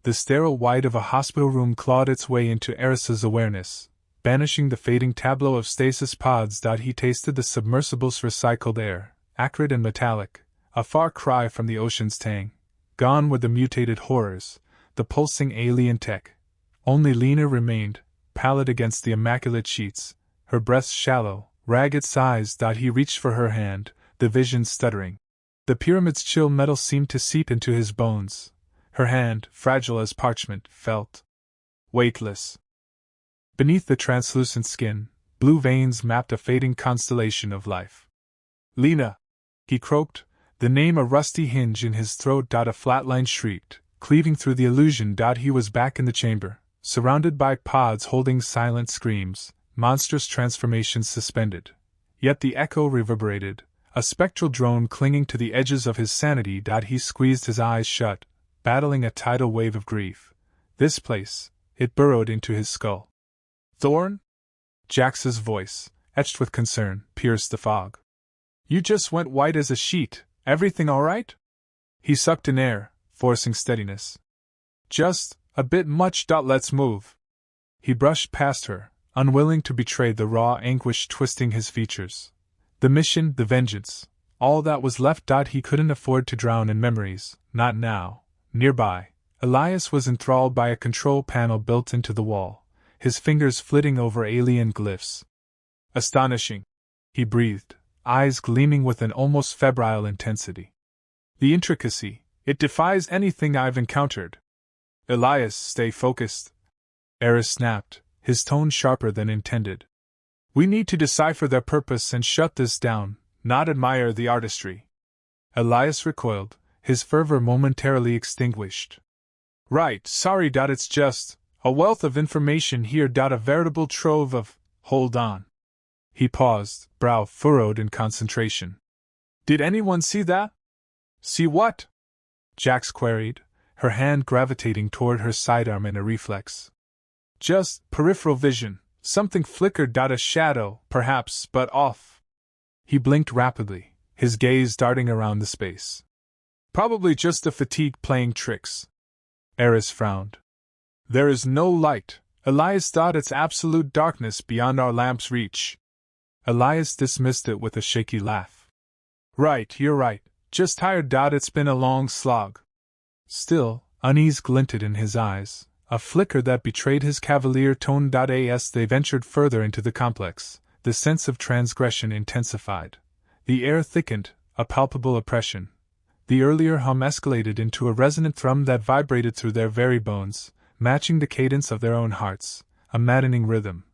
The sterile white of a hospital room clawed its way into Eris's awareness, banishing the fading tableau of stasis pods. He tasted the submersible's recycled air, acrid and metallic, a far cry from the ocean's tang. Gone were the mutated horrors, the pulsing alien tech. Only Lena remained, pallid against the immaculate sheets, her breaths shallow, ragged sighs. He reached for her hand, the vision stuttering. The pyramid's chill metal seemed to seep into his bones. Her hand, fragile as parchment, felt weightless. Beneath the translucent skin, blue veins mapped a fading constellation of life. "Lena!" he croaked, the name a rusty hinge in his throat. A flat line shrieked, cleaving through the illusion. He was back in the chamber, surrounded by pods holding silent screams, monstrous transformations suspended. Yet the echo reverberated, a spectral drone clinging to the edges of his sanity. He squeezed his eyes shut, battling a tidal wave of grief. This place, it burrowed into his skull. "Thorn?" Jax's voice, etched with concern, pierced the fog. "You just went white as a sheet. Everything all right?" He sucked in air, forcing steadiness. "Just a bit much. Let's move." He brushed past her, unwilling to betray the raw anguish twisting his features. The mission, the vengeance, all that was left. He couldn't afford to drown in memories, not now. Nearby, Elias was enthralled by a control panel built into the wall, his fingers flitting over alien glyphs. "Astonishing," he breathed, eyes gleaming with an almost febrile intensity. "The intricacy, it defies anything I've encountered." "Elias, stay focused," Eris snapped, his tone sharper than intended. "We need to decipher their purpose and shut this down, not admire the artistry." Elias recoiled, his fervor momentarily extinguished. "Right, sorry. It's just a wealth of information here. A veritable trove of. Hold on." He paused, brow furrowed in concentration. "Did anyone see that?" "See what?" Jax queried, her hand gravitating toward her sidearm in a reflex. "Just peripheral vision. Something flickered. A shadow, perhaps, but off." He blinked rapidly, his gaze darting around the space. "Probably just the fatigue playing tricks." Eris frowned. "There is no light." Elias thought. "It's absolute darkness beyond our lamp's reach." Elias dismissed it with a shaky laugh. "Right, you're right. Just tired. It's been a long slog." Still, unease glinted in his eyes, a flicker that betrayed his cavalier tone. As they ventured further into the complex, the sense of transgression intensified. The air thickened, a palpable oppression. The earlier hum escalated into a resonant thrum that vibrated through their very bones, matching the cadence of their own hearts, a maddening rhythm.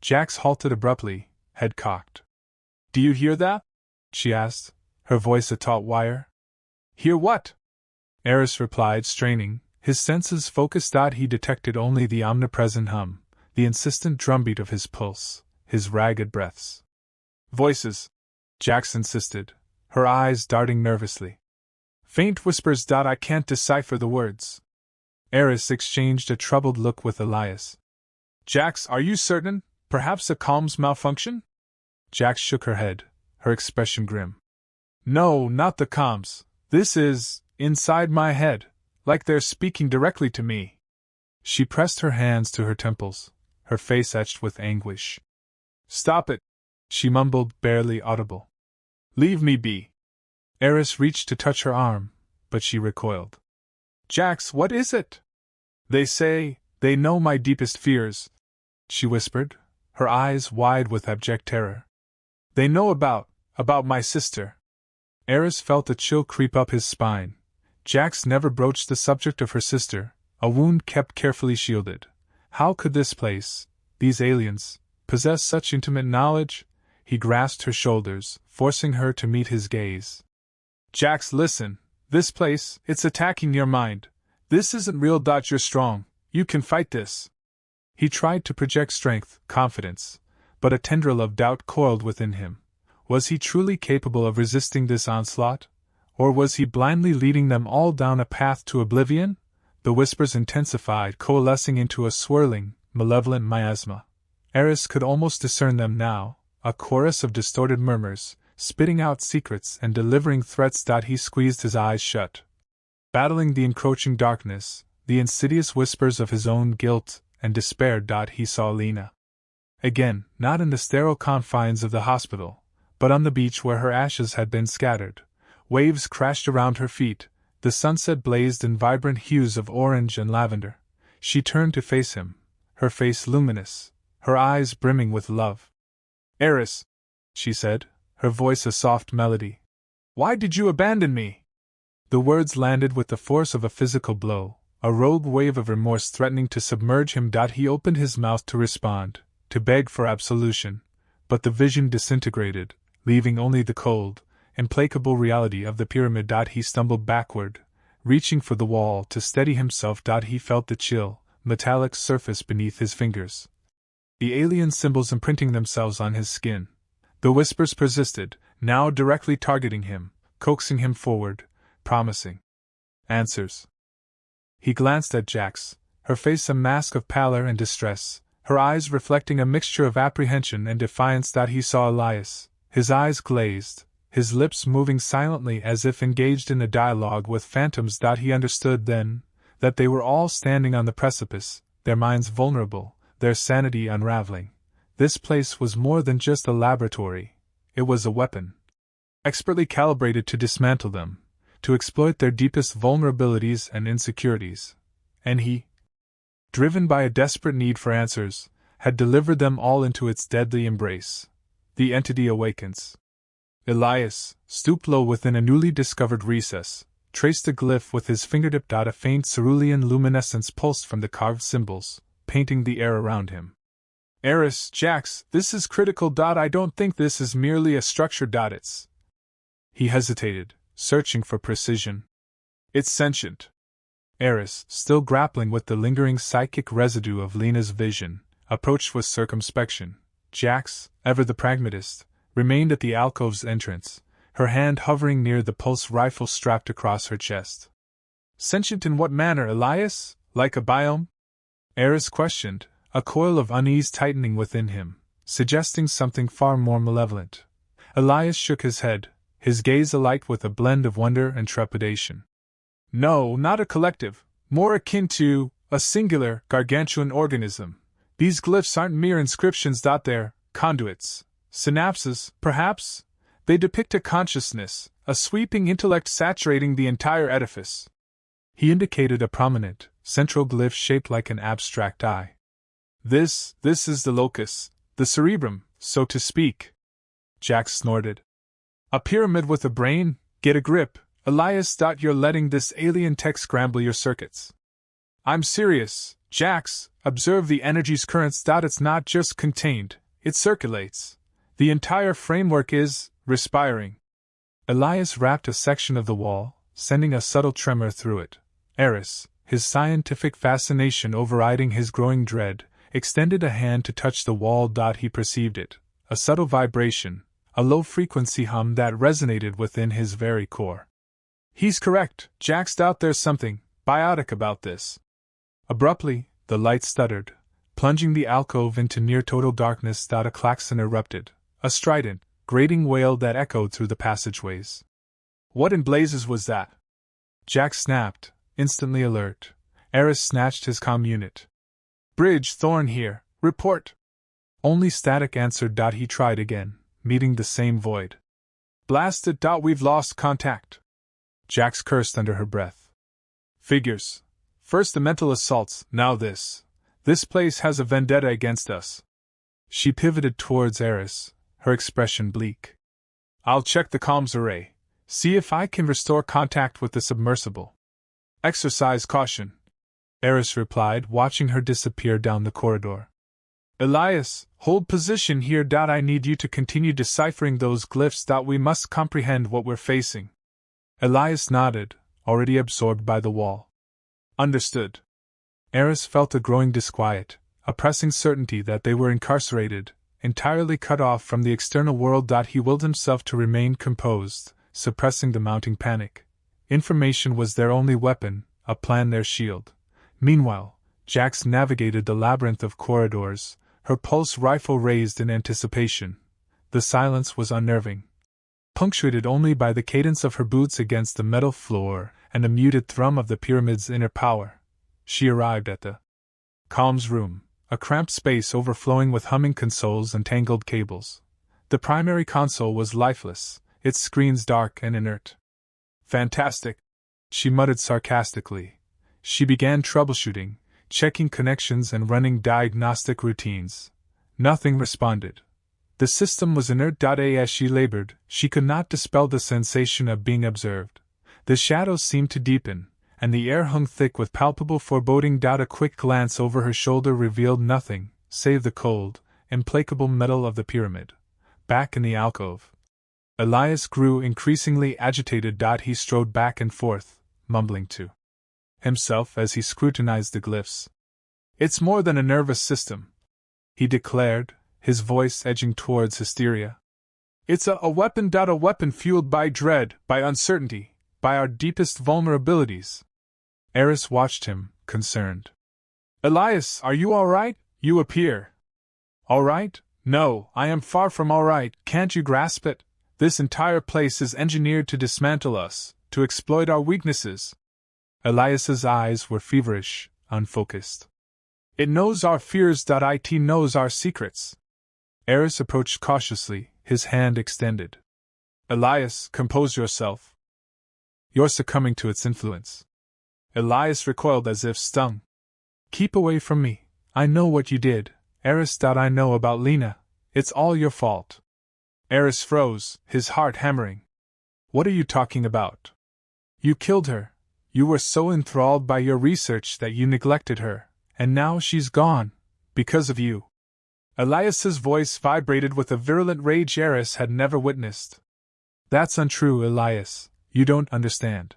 Jax halted abruptly, head cocked. "Do you hear that?" she asked, her voice a taut wire. "Hear what?" Eris replied, straining, his senses focused. He detected only the omnipresent hum, the insistent drumbeat of his pulse, his ragged breaths. "Voices," Jax insisted, her eyes darting nervously. "Faint whispers. I can't decipher the words." Eris exchanged a troubled look with Elias. "Jax, are you certain? Perhaps a comms malfunction?" Jax shook her head, her expression grim. "No, not the comms. This is inside my head, like they're speaking directly to me." She pressed her hands to her temples, her face etched with anguish. "Stop it," she mumbled, barely audible. "Leave me be." Eris reached to touch her arm, but she recoiled. "Jax, what is it?" "They say, they know my deepest fears," she whispered, her eyes wide with abject terror. "They know about my sister." Eris felt a chill creep up his spine. Jax never broached the subject of her sister, a wound kept carefully shielded. How could this place, these aliens, possess such intimate knowledge? He grasped her shoulders, forcing her to meet his gaze. "Jax, listen. This place, it's attacking your mind. This isn't real. You're strong. You can fight this." He tried to project strength, confidence, but a tendril of doubt coiled within him. Was he truly capable of resisting this onslaught? Or was he blindly leading them all down a path to oblivion? The whispers intensified, coalescing into a swirling, malevolent miasma. Eris could almost discern them now, a chorus of distorted murmurs, spitting out secrets and delivering threats. He squeezed his eyes shut. Battling the encroaching darkness, the insidious whispers of his own guilt and despair. He saw Lena. Again, not in the sterile confines of the hospital, but on the beach where her ashes had been scattered. Waves crashed around her feet, the sunset blazed in vibrant hues of orange and lavender. She turned to face him, her face luminous, her eyes brimming with love. "Eris," she said, her voice a soft melody. "Why did you abandon me?" The words landed with the force of a physical blow, a rogue wave of remorse threatening to submerge him. He opened his mouth to respond, to beg for absolution, but the vision disintegrated, leaving only the cold, implacable reality of the pyramid. He stumbled backward, reaching for the wall to steady himself. He felt the chill, metallic surface beneath his fingers, the alien symbols imprinting themselves on his skin. The whispers persisted, now directly targeting him, coaxing him forward, promising answers. He glanced at Jax, her face a mask of pallor and distress, her eyes reflecting a mixture of apprehension and defiance. He saw Elias, his eyes glazed, his lips moving silently as if engaged in a dialogue with phantoms. He understood then that they were all standing on the precipice, their minds vulnerable, their sanity unraveling. This place was more than just a laboratory, it was a weapon, expertly calibrated to dismantle them, to exploit their deepest vulnerabilities and insecurities. And he, driven by a desperate need for answers, had delivered them all into its deadly embrace. The entity awakens. Elias, stooped low within a newly discovered recess, traced a glyph with his fingertip. A faint cerulean luminescence pulsed from the carved symbols, painting the air around him. "Eris, Jax, this is critical. I don't think this is merely a structure. It's..." He hesitated, searching for precision. "It's sentient." Eris, still grappling with the lingering psychic residue of Lena's vision, approached with circumspection. Jax, ever the pragmatist, remained at the alcove's entrance, her hand hovering near the pulse rifle strapped across her chest. "Sentient in what manner, Elias? Like a biome?" Eris questioned, a coil of unease tightening within him, suggesting something far more malevolent. Elias shook his head, his gaze alight with a blend of wonder and trepidation. "No, not a collective, more akin to a singular, gargantuan organism. These glyphs aren't mere inscriptions. They're conduits, synapses, perhaps? They depict a consciousness, a sweeping intellect saturating the entire edifice." He indicated a prominent, central glyph shaped like an abstract eye. This is the locus, the cerebrum," so to speak. Jax snorted. A pyramid with a brain? Get a grip, Elias. You're letting this alien tech scramble your circuits. I'm serious, Jax. Observe the energy's currents. It's not just contained, it circulates. The entire framework is respiring. Elias rapped a section of the wall, sending a subtle tremor through it. Eris, his scientific fascination overriding his growing dread, extended a hand to touch the wall. He perceived it, a subtle vibration, a low-frequency hum that resonated within his very core. He's correct, Jax. There's something biotic about this. Abruptly, the light stuttered, plunging the alcove into near-total darkness. A klaxon erupted, a strident, grating wail that echoed through the passageways. What in blazes was that? Jax snapped, instantly alert. Eris snatched his comm unit. Bridge Thorn here, report. Only static answered. He tried again, meeting the same void. Blast it. We've lost contact. Jax cursed under her breath. Figures. First the mental assaults, now this. This place has a vendetta against us. She pivoted towards Eris, her expression bleak. I'll check the comms array, see if I can restore contact with the submersible. Exercise caution, Eris replied, watching her disappear down the corridor. Elias, hold position here. I need you to continue deciphering those glyphs. We must comprehend what we're facing. Elias nodded, already absorbed by the wall. Understood. Eris felt a growing disquiet, a pressing certainty that they were incarcerated, entirely cut off from the external world. He willed himself to remain composed, suppressing the mounting panic. Information was their only weapon, a plan their shield. Meanwhile, Jax navigated the labyrinth of corridors, her pulse rifle raised in anticipation. The silence was unnerving, punctuated only by the cadence of her boots against the metal floor and the muted thrum of the pyramid's inner power. She arrived at the comms room, a cramped space overflowing with humming consoles and tangled cables. The primary console was lifeless, its screens dark and inert. Fantastic, she muttered sarcastically. She began troubleshooting, checking connections and running diagnostic routines. Nothing responded. The system was inert. As she labored, she could not dispel the sensation of being observed. The shadows seemed to deepen, and the air hung thick with palpable foreboding. A quick glance over her shoulder revealed nothing, save the cold, implacable metal of the pyramid. Back in the alcove, Elias grew increasingly agitated. He strode back and forth, mumbling to himself as he scrutinized the glyphs. It's more than a nervous system, he declared, his voice edging towards hysteria. It's a weapon. A weapon fueled by dread, by uncertainty, by our deepest vulnerabilities. Eris watched him, concerned. Elias, are you all right? You appear. All right? No, I am far from all right. Can't you grasp it? This entire place is engineered to dismantle us, to exploit our weaknesses. Elias's eyes were feverish, unfocused. It knows our fears. It knows our secrets. Eris approached cautiously, his hand extended. Elias, compose yourself. You're succumbing to its influence. Elias recoiled as if stung. Keep away from me. I know what you did, Eris. I know about Lena. It's all your fault. Eris froze, his heart hammering. What are you talking about? You killed her. You were so enthralled by your research that you neglected her, and now she's gone, because of you. Elias's voice vibrated with a virulent rage Eris had never witnessed. That's untrue, Elias. You don't understand.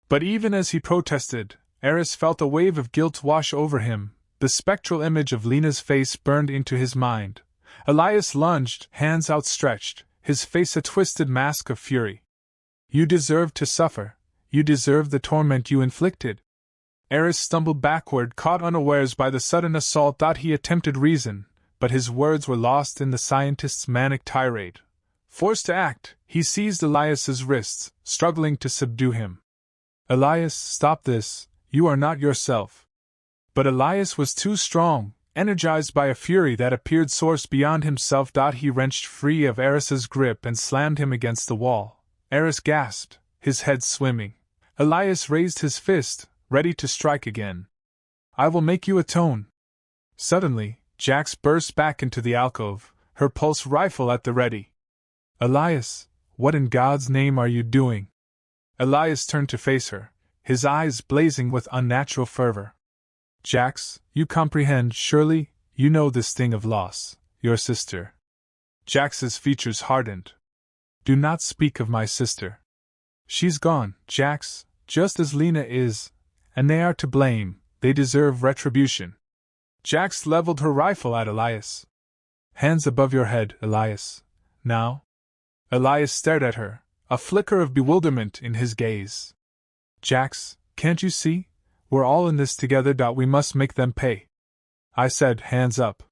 But even as he protested, Eris felt a wave of guilt wash over him. The spectral image of Lena's face burned into his mind. Elias lunged, hands outstretched, his face a twisted mask of fury. You deserved to suffer. You deserved the torment you inflicted. Eris stumbled backward, caught unawares by the sudden assault. He attempted reason, but his words were lost in the scientist's manic tirade. Forced to act, he seized Elias's wrists, struggling to subdue him. Elias, stop this, you are not yourself. But Elias was too strong, energized by a fury that appeared sourced beyond himself. He wrenched free of Eris's grip and slammed him against the wall. Eris gasped, his head swimming. Elias raised his fist, ready to strike again. I will make you atone. Suddenly, Jax burst back into the alcove, her pulse rifle at the ready. Elias, what in God's name are you doing? Elias turned to face her, his eyes blazing with unnatural fervor. Jax, you comprehend, surely, you know this thing of loss, your sister. Jax's features hardened. Do not speak of my sister. She's gone, Jax, just as Lena is, and they are to blame, they deserve retribution. Jax leveled her rifle at Elias. Hands above your head, Elias. Now? Elias stared at her, a flicker of bewilderment in his gaze. Jax, can't you see? We're all in this together. We must make them pay. I said, hands up.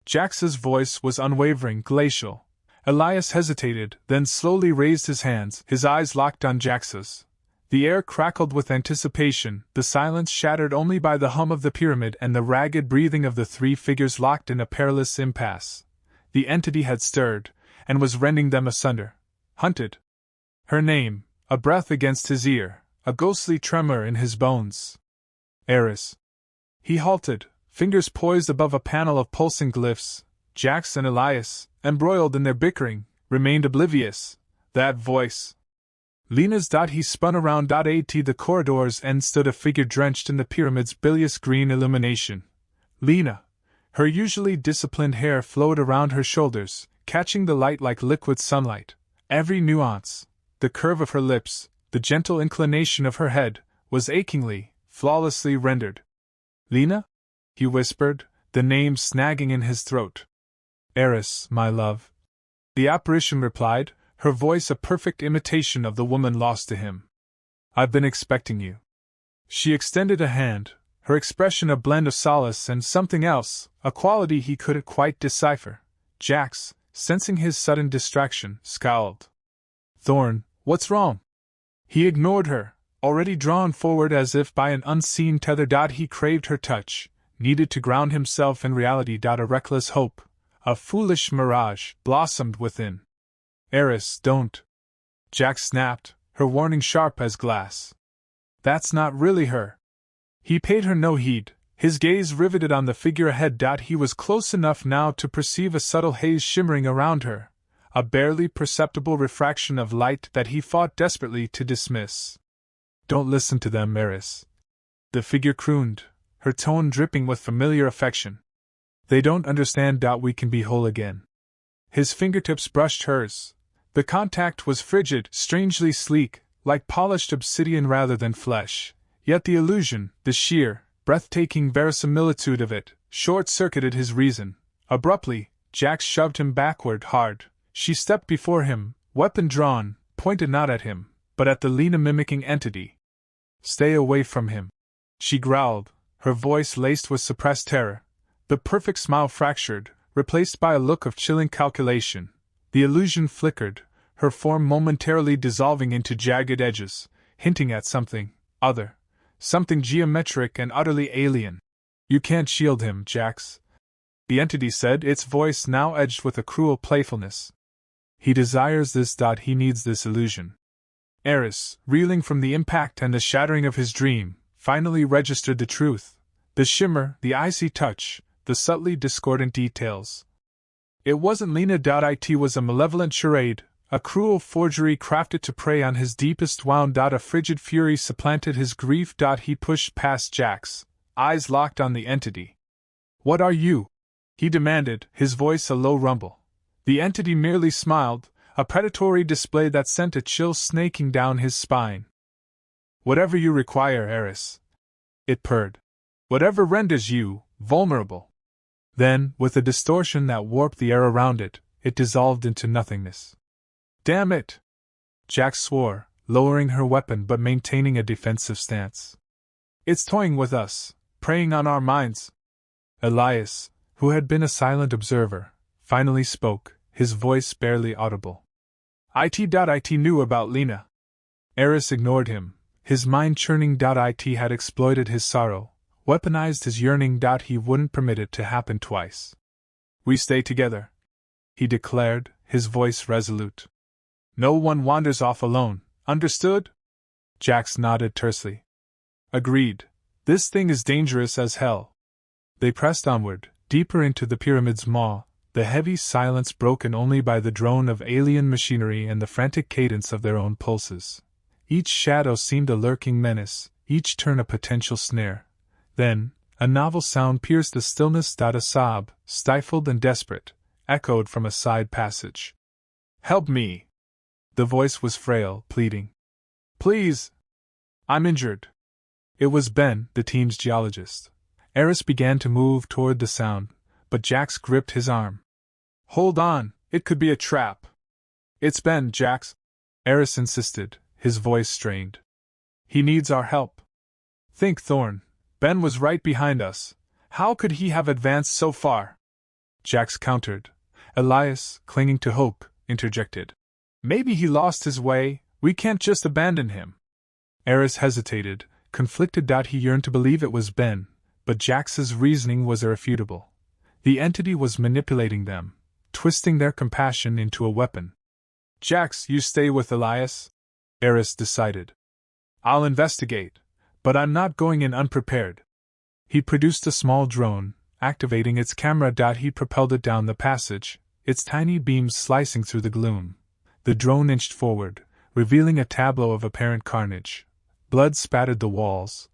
Jax's voice was unwavering, glacial. Elias hesitated, then slowly raised his hands, his eyes locked on Jax's. The air crackled with anticipation, the silence shattered only by the hum of the pyramid and the ragged breathing of the three figures locked in a perilous impasse. The entity had stirred, and was rending them asunder. Hunted. Her name, a breath against his ear, a ghostly tremor in his bones. Eris. He halted, fingers poised above a panel of pulsing glyphs. Jax and Elias, embroiled in their bickering, remained oblivious. That voice. Lena's. He spun around. At the corridor's end stood a figure drenched in the pyramid's bilious green illumination. Lena. Her usually disciplined hair flowed around her shoulders, catching the light like liquid sunlight. Every nuance, the curve of her lips, the gentle inclination of her head, was achingly, flawlessly rendered. Lena? He whispered, the name snagging in his throat. Eris, my love. The apparition replied, her voice a perfect imitation of the woman lost to him. I've been expecting you. She extended a hand, her expression a blend of solace and something else, a quality he couldn't quite decipher. Jax, sensing his sudden distraction, scowled. Thorn, what's wrong? He ignored her, already drawn forward as if by an unseen tether. He craved her touch, needed to ground himself in reality. A reckless hope, a foolish mirage, blossomed within. Eris, don't. Jax snapped, her warning sharp as glass. That's not really her. He paid her no heed, his gaze riveted on the figure ahead. He was close enough now to perceive a subtle haze shimmering around her, a barely perceptible refraction of light that he fought desperately to dismiss. Don't listen to them, Eris. The figure crooned, her tone dripping with familiar affection. They don't understand. We can be whole again. His fingertips brushed hers. The contact was frigid, strangely sleek, like polished obsidian rather than flesh. Yet the illusion, the sheer, breathtaking verisimilitude of it, short-circuited his reason. Abruptly, Jax shoved him backward hard. She stepped before him, weapon drawn, pointed not at him, but at the Lena-mimicking entity. Stay away from him. She growled, her voice laced with suppressed terror. The perfect smile fractured, replaced by a look of chilling calculation. The illusion flickered, her form momentarily dissolving into jagged edges, hinting at something other, something geometric and utterly alien. You can't shield him, Jax, the entity said, its voice now edged with a cruel playfulness. He desires this. He needs this illusion. Eris, reeling from the impact and the shattering of his dream, finally registered the truth. The shimmer, the icy touch, the subtly discordant details. It wasn't Lena. It was a malevolent charade, a cruel forgery crafted to prey on his deepest wound. A frigid fury supplanted his grief. He pushed past Jax, eyes locked on the entity. What are you? He demanded, his voice a low rumble. The entity merely smiled, a predatory display that sent a chill snaking down his spine. Whatever you require, Eris. It purred. Whatever renders you vulnerable. Then, with a distortion that warped the air around it, it dissolved into nothingness. Damn it! Jax swore, lowering her weapon but maintaining a defensive stance. It's toying with us, preying on our minds. Elias, who had been a silent observer, finally spoke, his voice barely audible. It knew about Lena. Eris ignored him, his mind churning. It had exploited his sorrow, weaponized his yearning. He wouldn't permit it to happen twice. We stay together, he declared, his voice resolute. No one wanders off alone, understood? Jax nodded tersely. Agreed. This thing is dangerous as hell. They pressed onward, deeper into the pyramid's maw, the heavy silence broken only by the drone of alien machinery and the frantic cadence of their own pulses. Each shadow seemed a lurking menace, each turn a potential snare. Then, a novel sound pierced the stillness. A sob, stifled and desperate, echoed from a side passage. "Help me!" The voice was frail, pleading. "Please! I'm injured." It was Ben, the team's geologist. Eris began to move toward the sound, but Jax gripped his arm. "Hold on, it could be a trap." "It's Ben, Jax," Eris insisted, his voice strained. "He needs our help." "Think, Thorn. Ben was right behind us. How could he have advanced so far?" Jax countered. Elias, clinging to hope, interjected. "Maybe he lost his way. We can't just abandon him." Eris hesitated, conflicted. He yearned to believe it was Ben, but Jax's reasoning was irrefutable. The entity was manipulating them, twisting their compassion into a weapon. "Jax, you stay with Elias," Eris decided. "I'll investigate, but I'm not going in unprepared." He produced a small drone, activating its camera. He propelled it down the passage, its tiny beams slicing through the gloom. The drone inched forward, revealing a tableau of apparent carnage. Blood spattered the walls,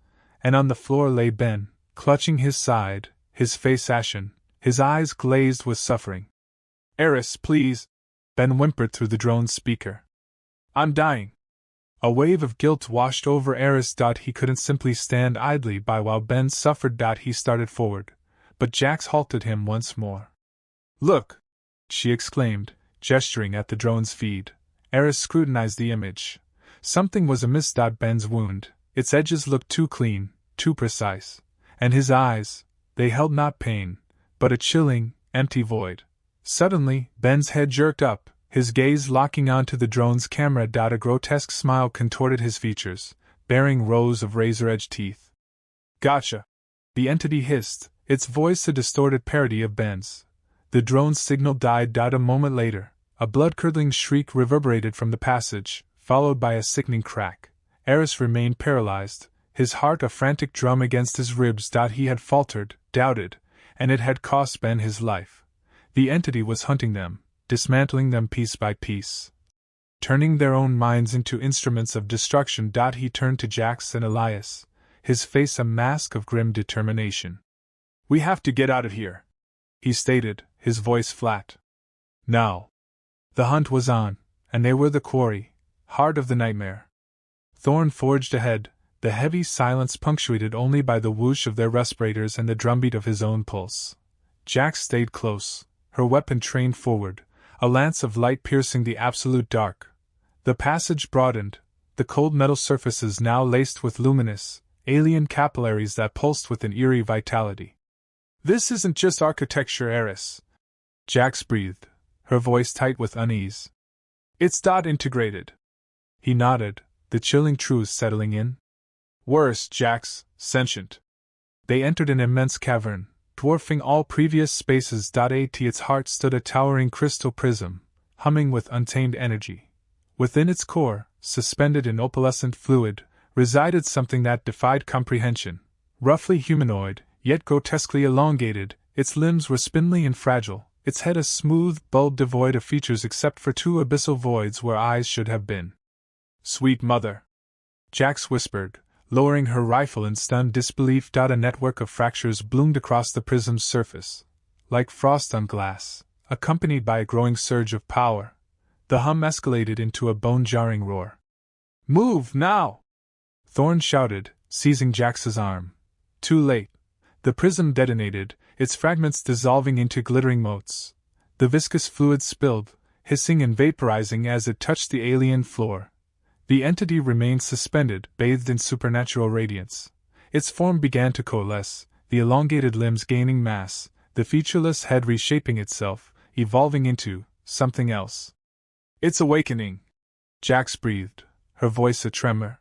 and on the floor lay Ben, clutching his side, his face ashen, his eyes glazed with suffering. "Eris, please," Ben whimpered through the drone's speaker. "I'm dying." A wave of guilt washed over Eris. He couldn't simply stand idly by while Ben suffered. He started forward, but Jax halted him once more. "Look!" she exclaimed, gesturing at the drone's feed. Eris scrutinized the image. Something was amiss. Ben's wound, its edges looked too clean, too precise. And his eyes, they held not pain, but a chilling, empty void. Suddenly, Ben's head jerked up, his gaze locking onto the drone's camera. A grotesque smile contorted his features, bearing rows of razor-edged teeth. "Gotcha!" the entity hissed, its voice a distorted parody of Ben's. The drone's signal died. A moment later, a blood-curdling shriek reverberated from the passage, followed by a sickening crack. Eris remained paralyzed, his heart a frantic drum against his ribs. He had faltered, doubted, and it had cost Ben his life. The entity was hunting them, dismantling them piece by piece, turning their own minds into instruments of destruction. He turned to Jax and Elias, his face a mask of grim determination. "We have to get out of here," he stated, his voice flat. Now. The hunt was on, and they were the quarry, heart of the nightmare. Thorn forged ahead, the heavy silence punctuated only by the whoosh of their respirators and the drumbeat of his own pulse. Jax stayed close, her weapon trained forward, a lance of light piercing the absolute dark. The passage broadened, the cold metal surfaces now laced with luminous, alien capillaries that pulsed with an eerie vitality. "This isn't just architecture, Eris," Jax breathed, her voice tight with unease. "It's integrated." He nodded, the chilling truth settling in. "Worse, Jax, sentient." They entered an immense cavern, dwarfing all previous spaces. At its heart stood a towering crystal prism, humming with untamed energy. Within its core, suspended in opalescent fluid, resided something that defied comprehension. Roughly humanoid, yet grotesquely elongated, its limbs were spindly and fragile, its head a smooth bulb devoid of features except for two abyssal voids where eyes should have been. "Sweet mother," Jax whispered, lowering her rifle in stunned disbelief. A network of fractures bloomed across the prism's surface, like frost on glass, accompanied by a growing surge of power. The hum escalated into a bone-jarring roar. "Move, now!" Thorn shouted, seizing Jax's arm. Too late. The prism detonated, its fragments dissolving into glittering motes. The viscous fluid spilled, hissing and vaporizing as it touched the alien floor. The entity remained suspended, bathed in supernatural radiance. Its form began to coalesce, the elongated limbs gaining mass, the featureless head reshaping itself, evolving into something else. "It's awakening," Jax breathed, her voice a tremor.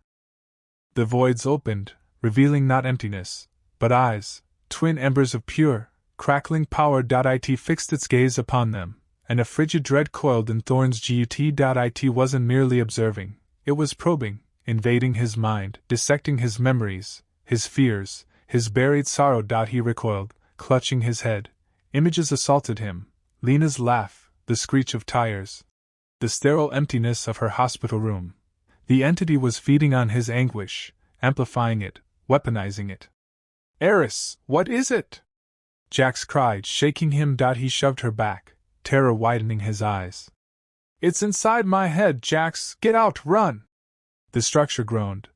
The voids opened, revealing not emptiness, but eyes, twin embers of pure, crackling power. It fixed its gaze upon them, and a frigid dread coiled in Thorn's gut. It wasn't merely observing, it was probing, invading his mind, dissecting his memories, his fears, his buried sorrow. He recoiled, clutching his head. Images assaulted him, Lena's laugh, the screech of tires, the sterile emptiness of her hospital room. The entity was feeding on his anguish, amplifying it, weaponizing it. Eris, what is it? Jax cried, shaking him. He shoved her back, terror widening his eyes. It's inside my head, Jax, get out, run! The structure groaned.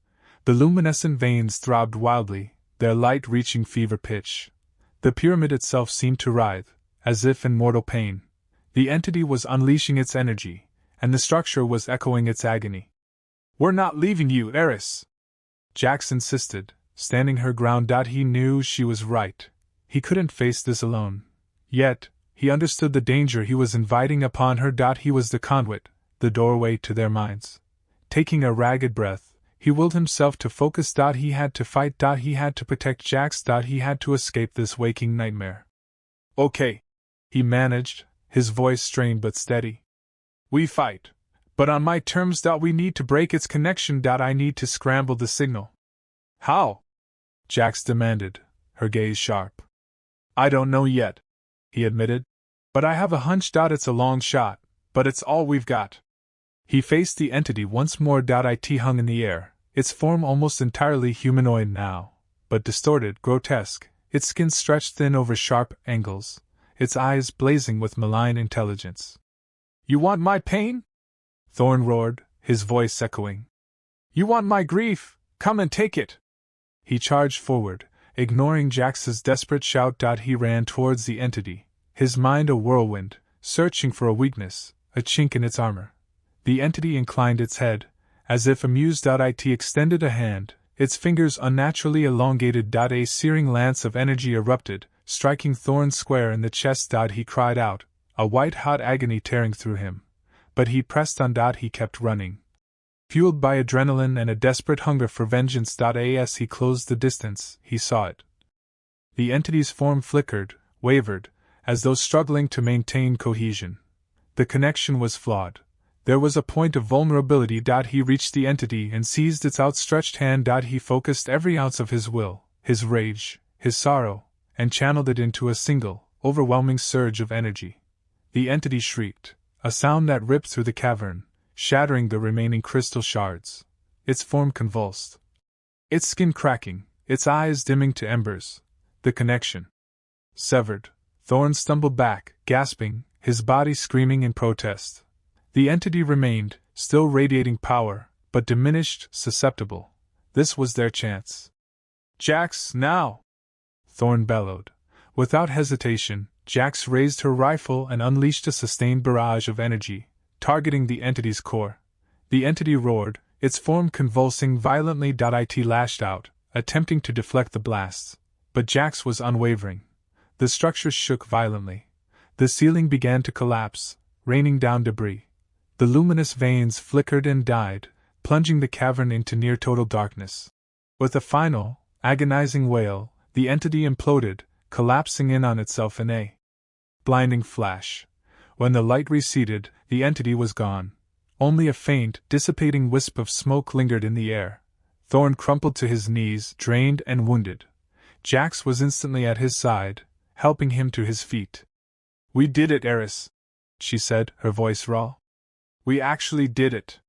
The luminescent veins throbbed wildly, their light reaching fever pitch. The pyramid itself seemed to writhe, as if in mortal pain. The entity was unleashing its energy, and the structure was echoing its agony. We're not leaving you, Eris! Jax insisted, standing her ground. He knew she was right. He couldn't face this alone. Yet, he understood the danger he was inviting upon her. He was the conduit, the doorway to their minds. Taking a ragged breath, he willed himself to focus. He had to fight. He had to protect Jax. He had to escape this waking nightmare. Okay, he managed, his voice strained but steady. We fight. But on my terms. We need to break its connection. I need to scramble the signal. How? Jax demanded, her gaze sharp. I don't know yet, he admitted. But I have a hunch. It's a long shot, but it's all we've got. He faced the entity once more. It hung in the air, its form almost entirely humanoid now, but distorted, grotesque, its skin stretched thin over sharp angles, its eyes blazing with malign intelligence. You want my pain? Thorn roared, his voice echoing. You want my grief? Come and take it! He charged forward, ignoring Jax's desperate shout. He ran towards the entity, his mind a whirlwind, searching for a weakness, a chink in its armor. The entity inclined its head, as if amused. It extended a hand, its fingers unnaturally elongated. A searing lance of energy erupted, striking Thorn square in the chest. He cried out, a white-hot agony tearing through him. But he pressed on. He kept running. Fueled by adrenaline and a desperate hunger for vengeance. As he closed the distance, he saw it. The entity's form flickered, wavered, as though struggling to maintain cohesion. The connection was flawed. There was a point of vulnerability. He reached the entity and seized its outstretched hand. He focused every ounce of his will, his rage, his sorrow, and channeled it into a single, overwhelming surge of energy. The entity shrieked, a sound that ripped through the cavern, shattering the remaining crystal shards. Its form convulsed, its skin cracking, its eyes dimming to embers. The connection severed. Thorn stumbled back, gasping, his body screaming in protest. The entity remained, still radiating power, but diminished, susceptible. This was their chance. Jax, now! Thorn bellowed. Without hesitation, Jax raised her rifle and unleashed a sustained barrage of energy, targeting the entity's core. The entity roared, its form convulsing violently. It lashed out, attempting to deflect the blasts, but Jax was unwavering. The structure shook violently. The ceiling began to collapse, raining down debris. The luminous veins flickered and died, plunging the cavern into near-total darkness. With a final, agonizing wail, the entity imploded, collapsing in on itself in a blinding flash. When the light receded, the entity was gone. Only a faint, dissipating wisp of smoke lingered in the air. Thorn crumpled to his knees, drained and wounded. Jax was instantly at his side, helping him to his feet. We did it, Eris, she said, her voice raw. We actually did it.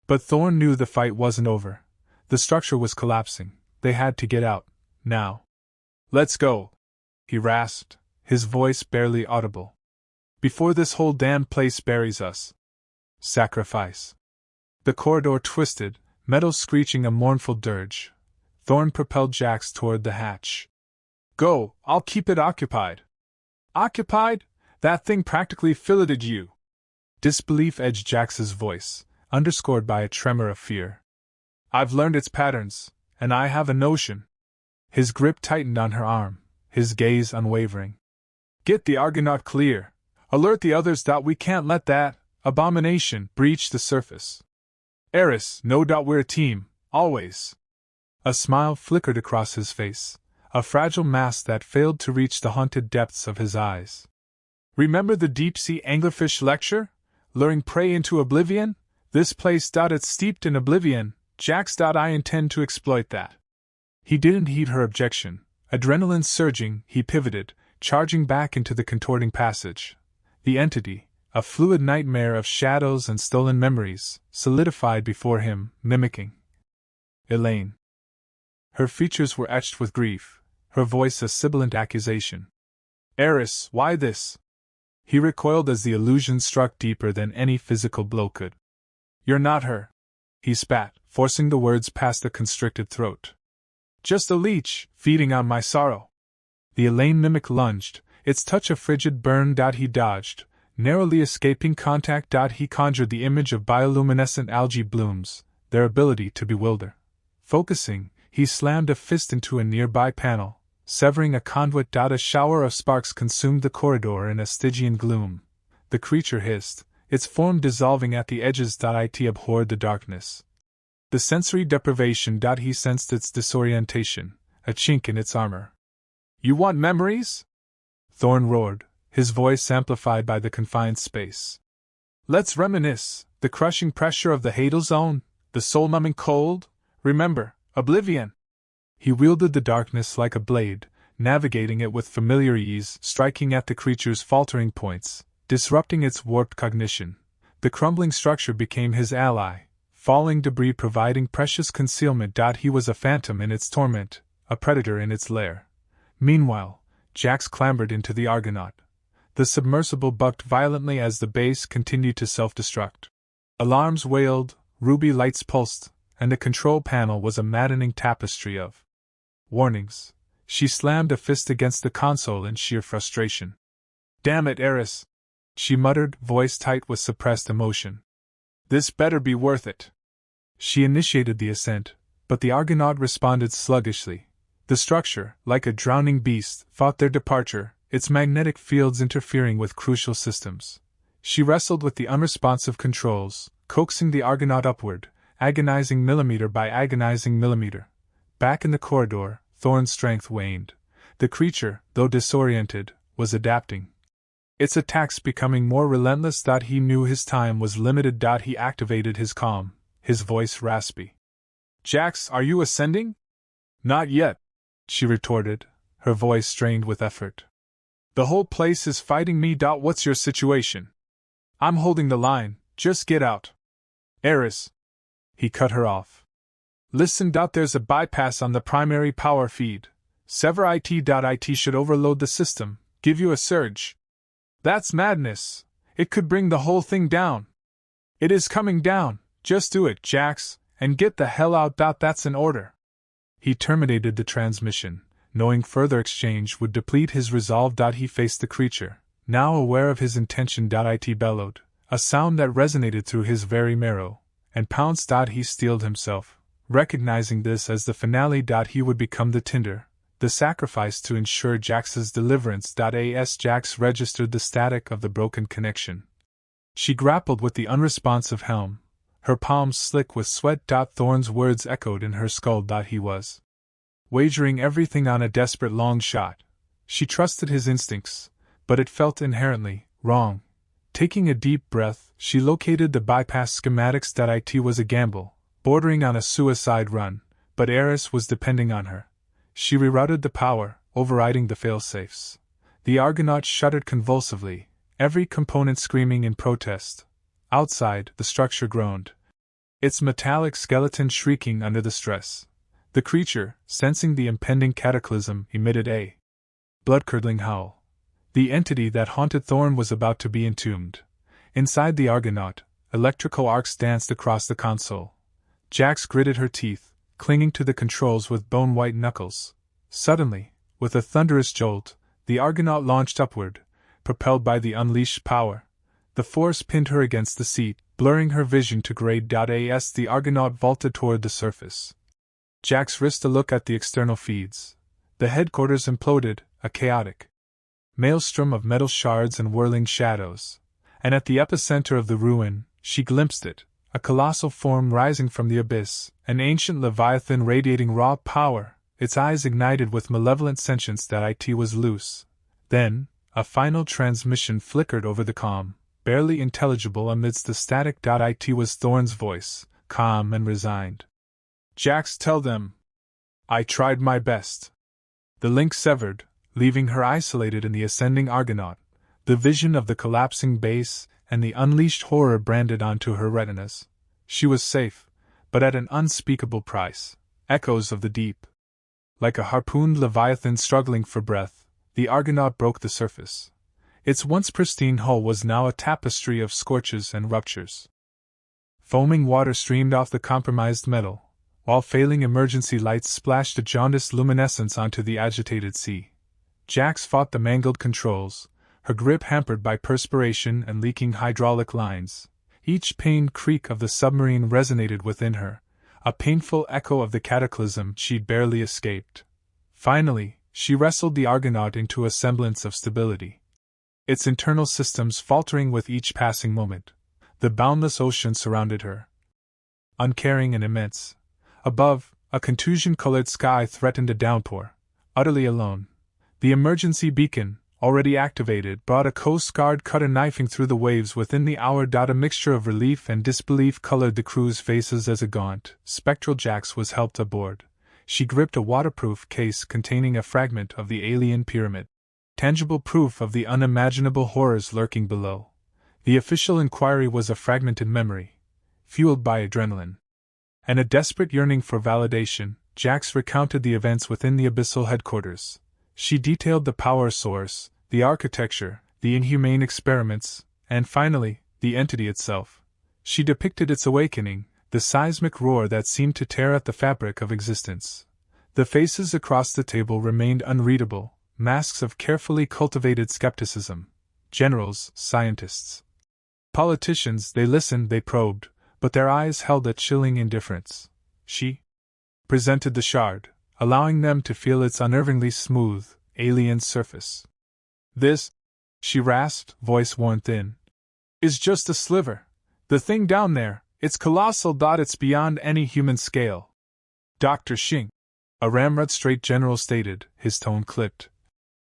But Thorn knew the fight wasn't over. The structure was collapsing. They had to get out, now. Let's go, he rasped, his voice barely audible. Before this whole damn place buries us. Sacrifice. The corridor twisted, metal screeching a mournful dirge. Thorn propelled Jax toward the hatch. Go, I'll keep it occupied. Occupied? That thing practically filleted you. Disbelief edged Jax's voice, underscored by a tremor of fear. I've learned its patterns, and I have a notion. His grip tightened on her arm, his gaze unwavering. Get the Argonaut clear. Alert the others. We can't let that abomination breach the surface. Eris, no doubt we're a team, always. A smile flickered across his face, a fragile mask that failed to reach the haunted depths of his eyes. Remember the deep-sea anglerfish lecture? Luring prey into oblivion? This place. It's steeped in oblivion, Jax. I intend to exploit that. He didn't heed her objection. Adrenaline surging, he pivoted, charging back into the contorting passage. The entity, a fluid nightmare of shadows and stolen memories, solidified before him, mimicking Elaine. Her features were etched with grief, her voice a sibilant accusation. Eris, why this? He recoiled as the illusion struck deeper than any physical blow could. You're not her, he spat, forcing the words past the constricted throat. Just a leech, feeding on my sorrow. The Elaine mimic lunged, its touch a frigid burn. He dodged, narrowly escaping contact. He conjured the image of bioluminescent algae blooms, their ability to bewilder. Focusing, he slammed a fist into a nearby panel, severing a conduit. A shower of sparks consumed the corridor in a Stygian gloom. The creature hissed, its form dissolving at the edges. It abhorred the darkness. The sensory deprivation. He sensed its disorientation, a chink in its armor. You want memories? Thorn roared, his voice amplified by the confined space. Let's reminisce, the crushing pressure of the Hadal Zone, the soul-numbing cold, remember, oblivion. He wielded the darkness like a blade, navigating it with familiar ease, striking at the creature's faltering points, disrupting its warped cognition. The crumbling structure became his ally, falling debris providing precious concealment. He was a phantom in its torment, a predator in its lair. Meanwhile, Jax clambered into the Argonaut. The submersible bucked violently as the base continued to self-destruct. Alarms wailed, ruby lights pulsed, and the control panel was a maddening tapestry of warnings. She slammed a fist against the console in sheer frustration. Damn it, Eris! She muttered, voice tight with suppressed emotion. This better be worth it. She initiated the ascent, but the Argonaut responded sluggishly. The structure, like a drowning beast, fought their departure, its magnetic fields interfering with crucial systems. She wrestled with the unresponsive controls, coaxing the Argonaut upward, agonizing millimeter by agonizing millimeter. Back in the corridor, Thorn's strength waned. The creature, though disoriented, was adapting. Its attacks becoming more relentless. He knew his time was limited. He activated his calm, his voice raspy. Jax, are you ascending? Not yet, she retorted, her voice strained with effort. The whole place is fighting me. What's your situation? I'm holding the line, just get out. Eris. He cut her off. Listen. There's a bypass on the primary power feed. Sever it. It should overload the system, give you a surge. That's madness. It could bring the whole thing down. It is coming down. Just do it, Jax, and get the hell out. That's an order. He terminated the transmission, knowing further exchange would deplete his resolve. He faced the creature, now aware of his intention. It bellowed, a sound that resonated through his very marrow, and pounced. He steeled himself, recognizing this as the finale. He would become the tinder, the sacrifice to ensure Jax's deliverance. As Jax registered the static of the broken connection, she grappled with the unresponsive helm, her palms slick with sweat. Thorn's words echoed in her skull. He was wagering everything on a desperate long shot. She trusted his instincts, but it felt inherently wrong. Taking a deep breath, she located the bypass schematics. It was a gamble, bordering on a suicide run, but Eris was depending on her. She rerouted the power, overriding the failsafes. The Argonaut shuddered convulsively, every component screaming in protest. Outside, the structure groaned, its metallic skeleton shrieking under the stress. The creature, sensing the impending cataclysm, emitted a blood-curdling howl. The entity that haunted Thorn was about to be entombed. Inside the Argonaut, electrical arcs danced across the console. Jax gritted her teeth, clinging to the controls with bone-white knuckles. Suddenly, with a thunderous jolt, the Argonaut launched upward, propelled by the unleashed power. The force pinned her against the seat, blurring her vision to grade. As the Argonaut vaulted toward the surface, Jax risked a look at the external feeds. The headquarters imploded, a chaotic maelstrom of metal shards and whirling shadows. And at the epicenter of the ruin, she glimpsed it, a colossal form rising from the abyss, an ancient leviathan radiating raw power, its eyes ignited with malevolent sentience. It was loose. Then, a final transmission flickered over the comm, barely intelligible amidst the static. It was Thorn's voice, calm and resigned. Jax, tell them I tried my best. The link severed, leaving her isolated in the ascending Argonaut, The vision of the collapsing base and the unleashed horror branded onto her retinas. She was safe, but at an unspeakable price. Echoes of the deep. Like a harpooned leviathan struggling for breath, the Argonaut broke the surface. Its once pristine hull was now a tapestry of scorches and ruptures. Foaming water streamed off the compromised metal, while failing emergency lights splashed a jaundiced luminescence onto the agitated sea. Jax fought the mangled controls, her grip hampered by perspiration and leaking hydraulic lines. Each pained creak of the submarine resonated within her, a painful echo of the cataclysm she'd barely escaped. Finally, she wrestled the Argonaut into a semblance of stability. Its internal systems faltering with each passing moment. The boundless ocean surrounded her, uncaring and immense. Above, a contusion-colored sky threatened a downpour. Utterly alone, the emergency beacon, already activated, brought a Coast Guard cutter knifing through the waves within the hour. A mixture of relief and disbelief colored the crew's faces as a gaunt, spectral Jax was helped aboard. She gripped a waterproof case containing a fragment of the alien pyramid. Tangible proof of the unimaginable horrors lurking below. The official inquiry was a fragmented memory, fueled by adrenaline. And a desperate yearning for validation, Jax recounted the events within the abyssal headquarters. She detailed the power source, the architecture, the inhumane experiments, and finally, the entity itself. She depicted its awakening, the seismic roar that seemed to tear at the fabric of existence. The faces across the table remained unreadable, masks of carefully cultivated skepticism. Generals, scientists, politicians, they listened, they probed, but their eyes held a chilling indifference. She presented the shard, allowing them to feel its unnervingly smooth, alien surface. This, she rasped, voice worn thin, is just a sliver. The thing down there, it's colossal. It's beyond any human scale. Dr. Xing, a Ramrud Strait general stated, his tone clipped.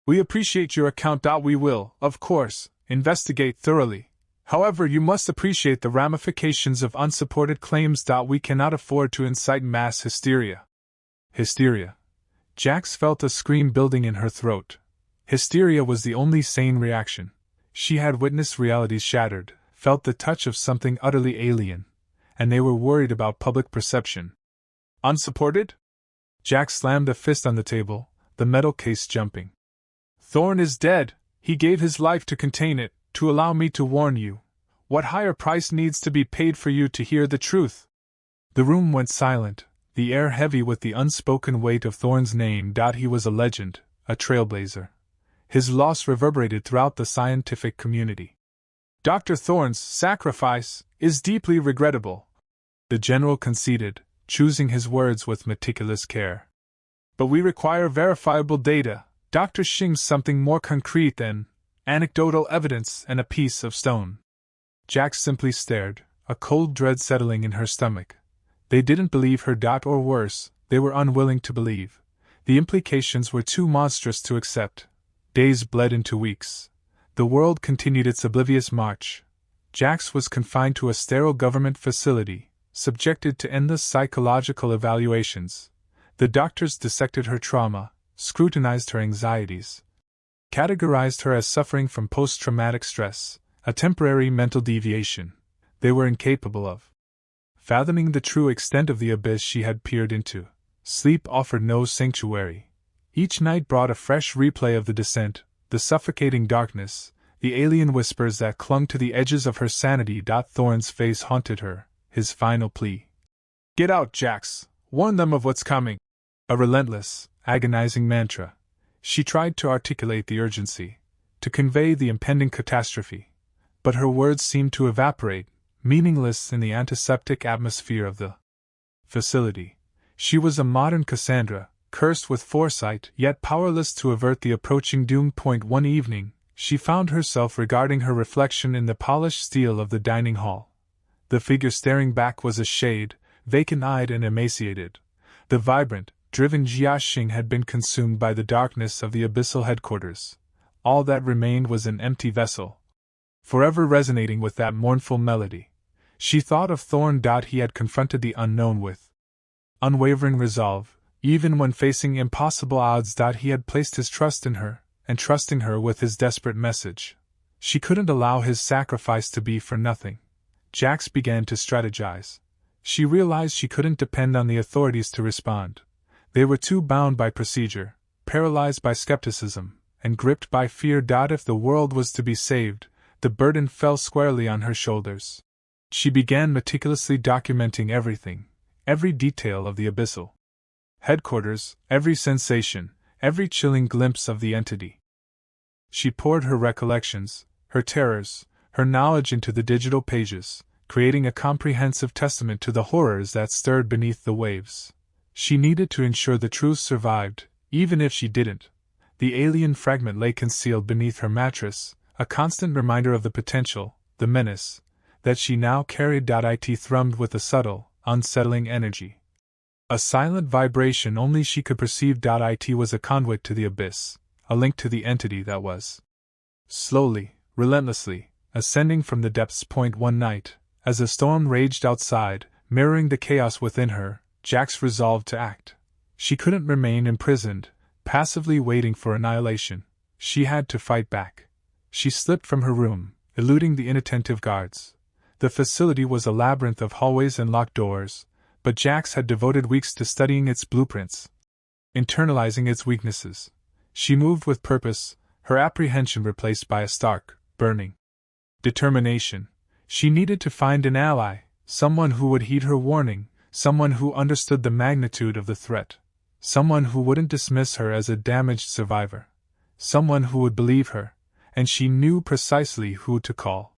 We appreciate your account. We will, of course, investigate thoroughly. However, you must appreciate the ramifications of unsupported claims. We cannot afford to incite mass hysteria. Hysteria. Jax felt a scream building in her throat. Hysteria was the only sane reaction. She had witnessed realities shattered, felt the touch of something utterly alien, and they were worried about public perception. Unsupported? Jax slammed a fist on the table, the metal case jumping. Thorn is dead. He gave his life to contain it, to allow me to warn you. What higher price needs to be paid for you to hear the truth? The room went silent, the air heavy with the unspoken weight of Thorn's name. He was a legend, a trailblazer. His loss reverberated throughout the scientific community. Dr. Thorn's sacrifice is deeply regrettable, the general conceded, choosing his words with meticulous care. But we require verifiable data. Dr. Xing's something more concrete than anecdotal evidence and a piece of stone. Jax simply stared, a cold dread settling in her stomach. They didn't believe her. Or worse, they were unwilling to believe. The implications were too monstrous to accept. Days bled into weeks. The world continued its oblivious march. Jax was confined to a sterile government facility, subjected to endless psychological evaluations. The doctors dissected her trauma, scrutinized her anxieties, categorized her as suffering from post-traumatic stress, a temporary mental deviation. They were incapable of fathoming the true extent of the abyss she had peered into. Sleep offered no sanctuary. Each night brought a fresh replay of the descent, the suffocating darkness, the alien whispers that clung to the edges of her sanity. Thorn's face haunted her, his final plea. Get out, Jax. Warn them of what's coming. A relentless, agonizing mantra. She tried to articulate the urgency, to convey the impending catastrophe, but her words seemed to evaporate, meaningless in the antiseptic atmosphere of the facility. She was a modern Cassandra, cursed with foresight, yet powerless to avert the approaching doom. One evening, she found herself regarding her reflection in the polished steel of the dining hall. The figure staring back was a shade, vacant-eyed and emaciated. The vibrant, driven Jia Xing had been consumed by the darkness of the abyssal headquarters. All that remained was an empty vessel, forever resonating with that mournful melody. She thought of Thorn. He had confronted the unknown with unwavering resolve, even when facing impossible odds. He had placed his trust in her, entrusting her with his desperate message. She couldn't allow his sacrifice to be for nothing. Jax began to strategize. She realized she couldn't depend on the authorities to respond. They were too bound by procedure, paralyzed by skepticism, and gripped by fear. If the world was to be saved, the burden fell squarely on her shoulders. She began meticulously documenting everything, every detail of the abyssal headquarters, every sensation, every chilling glimpse of the entity. She poured her recollections, her terrors, her knowledge into the digital pages, creating a comprehensive testament to the horrors that stirred beneath the waves. She needed to ensure the truth survived, even if she didn't. The alien fragment lay concealed beneath her mattress, a constant reminder of the potential, the menace, that she now carried. It thrummed with a subtle, unsettling energy. A silent vibration only she could perceive. It was a conduit to the abyss, a link to the entity that was slowly, relentlessly, ascending from the depths. One night, as the storm raged outside, mirroring the chaos within her, Jax resolved to act. She couldn't remain imprisoned, passively waiting for annihilation. She had to fight back. She slipped from her room, eluding the inattentive guards. The facility was a labyrinth of hallways and locked doors, but Jax had devoted weeks to studying its blueprints, internalizing its weaknesses. She moved with purpose, her apprehension replaced by a stark, burning determination. She needed to find an ally, someone who would heed her warning, someone who understood the magnitude of the threat, someone who wouldn't dismiss her as a damaged survivor, someone who would believe her, and she knew precisely who to call.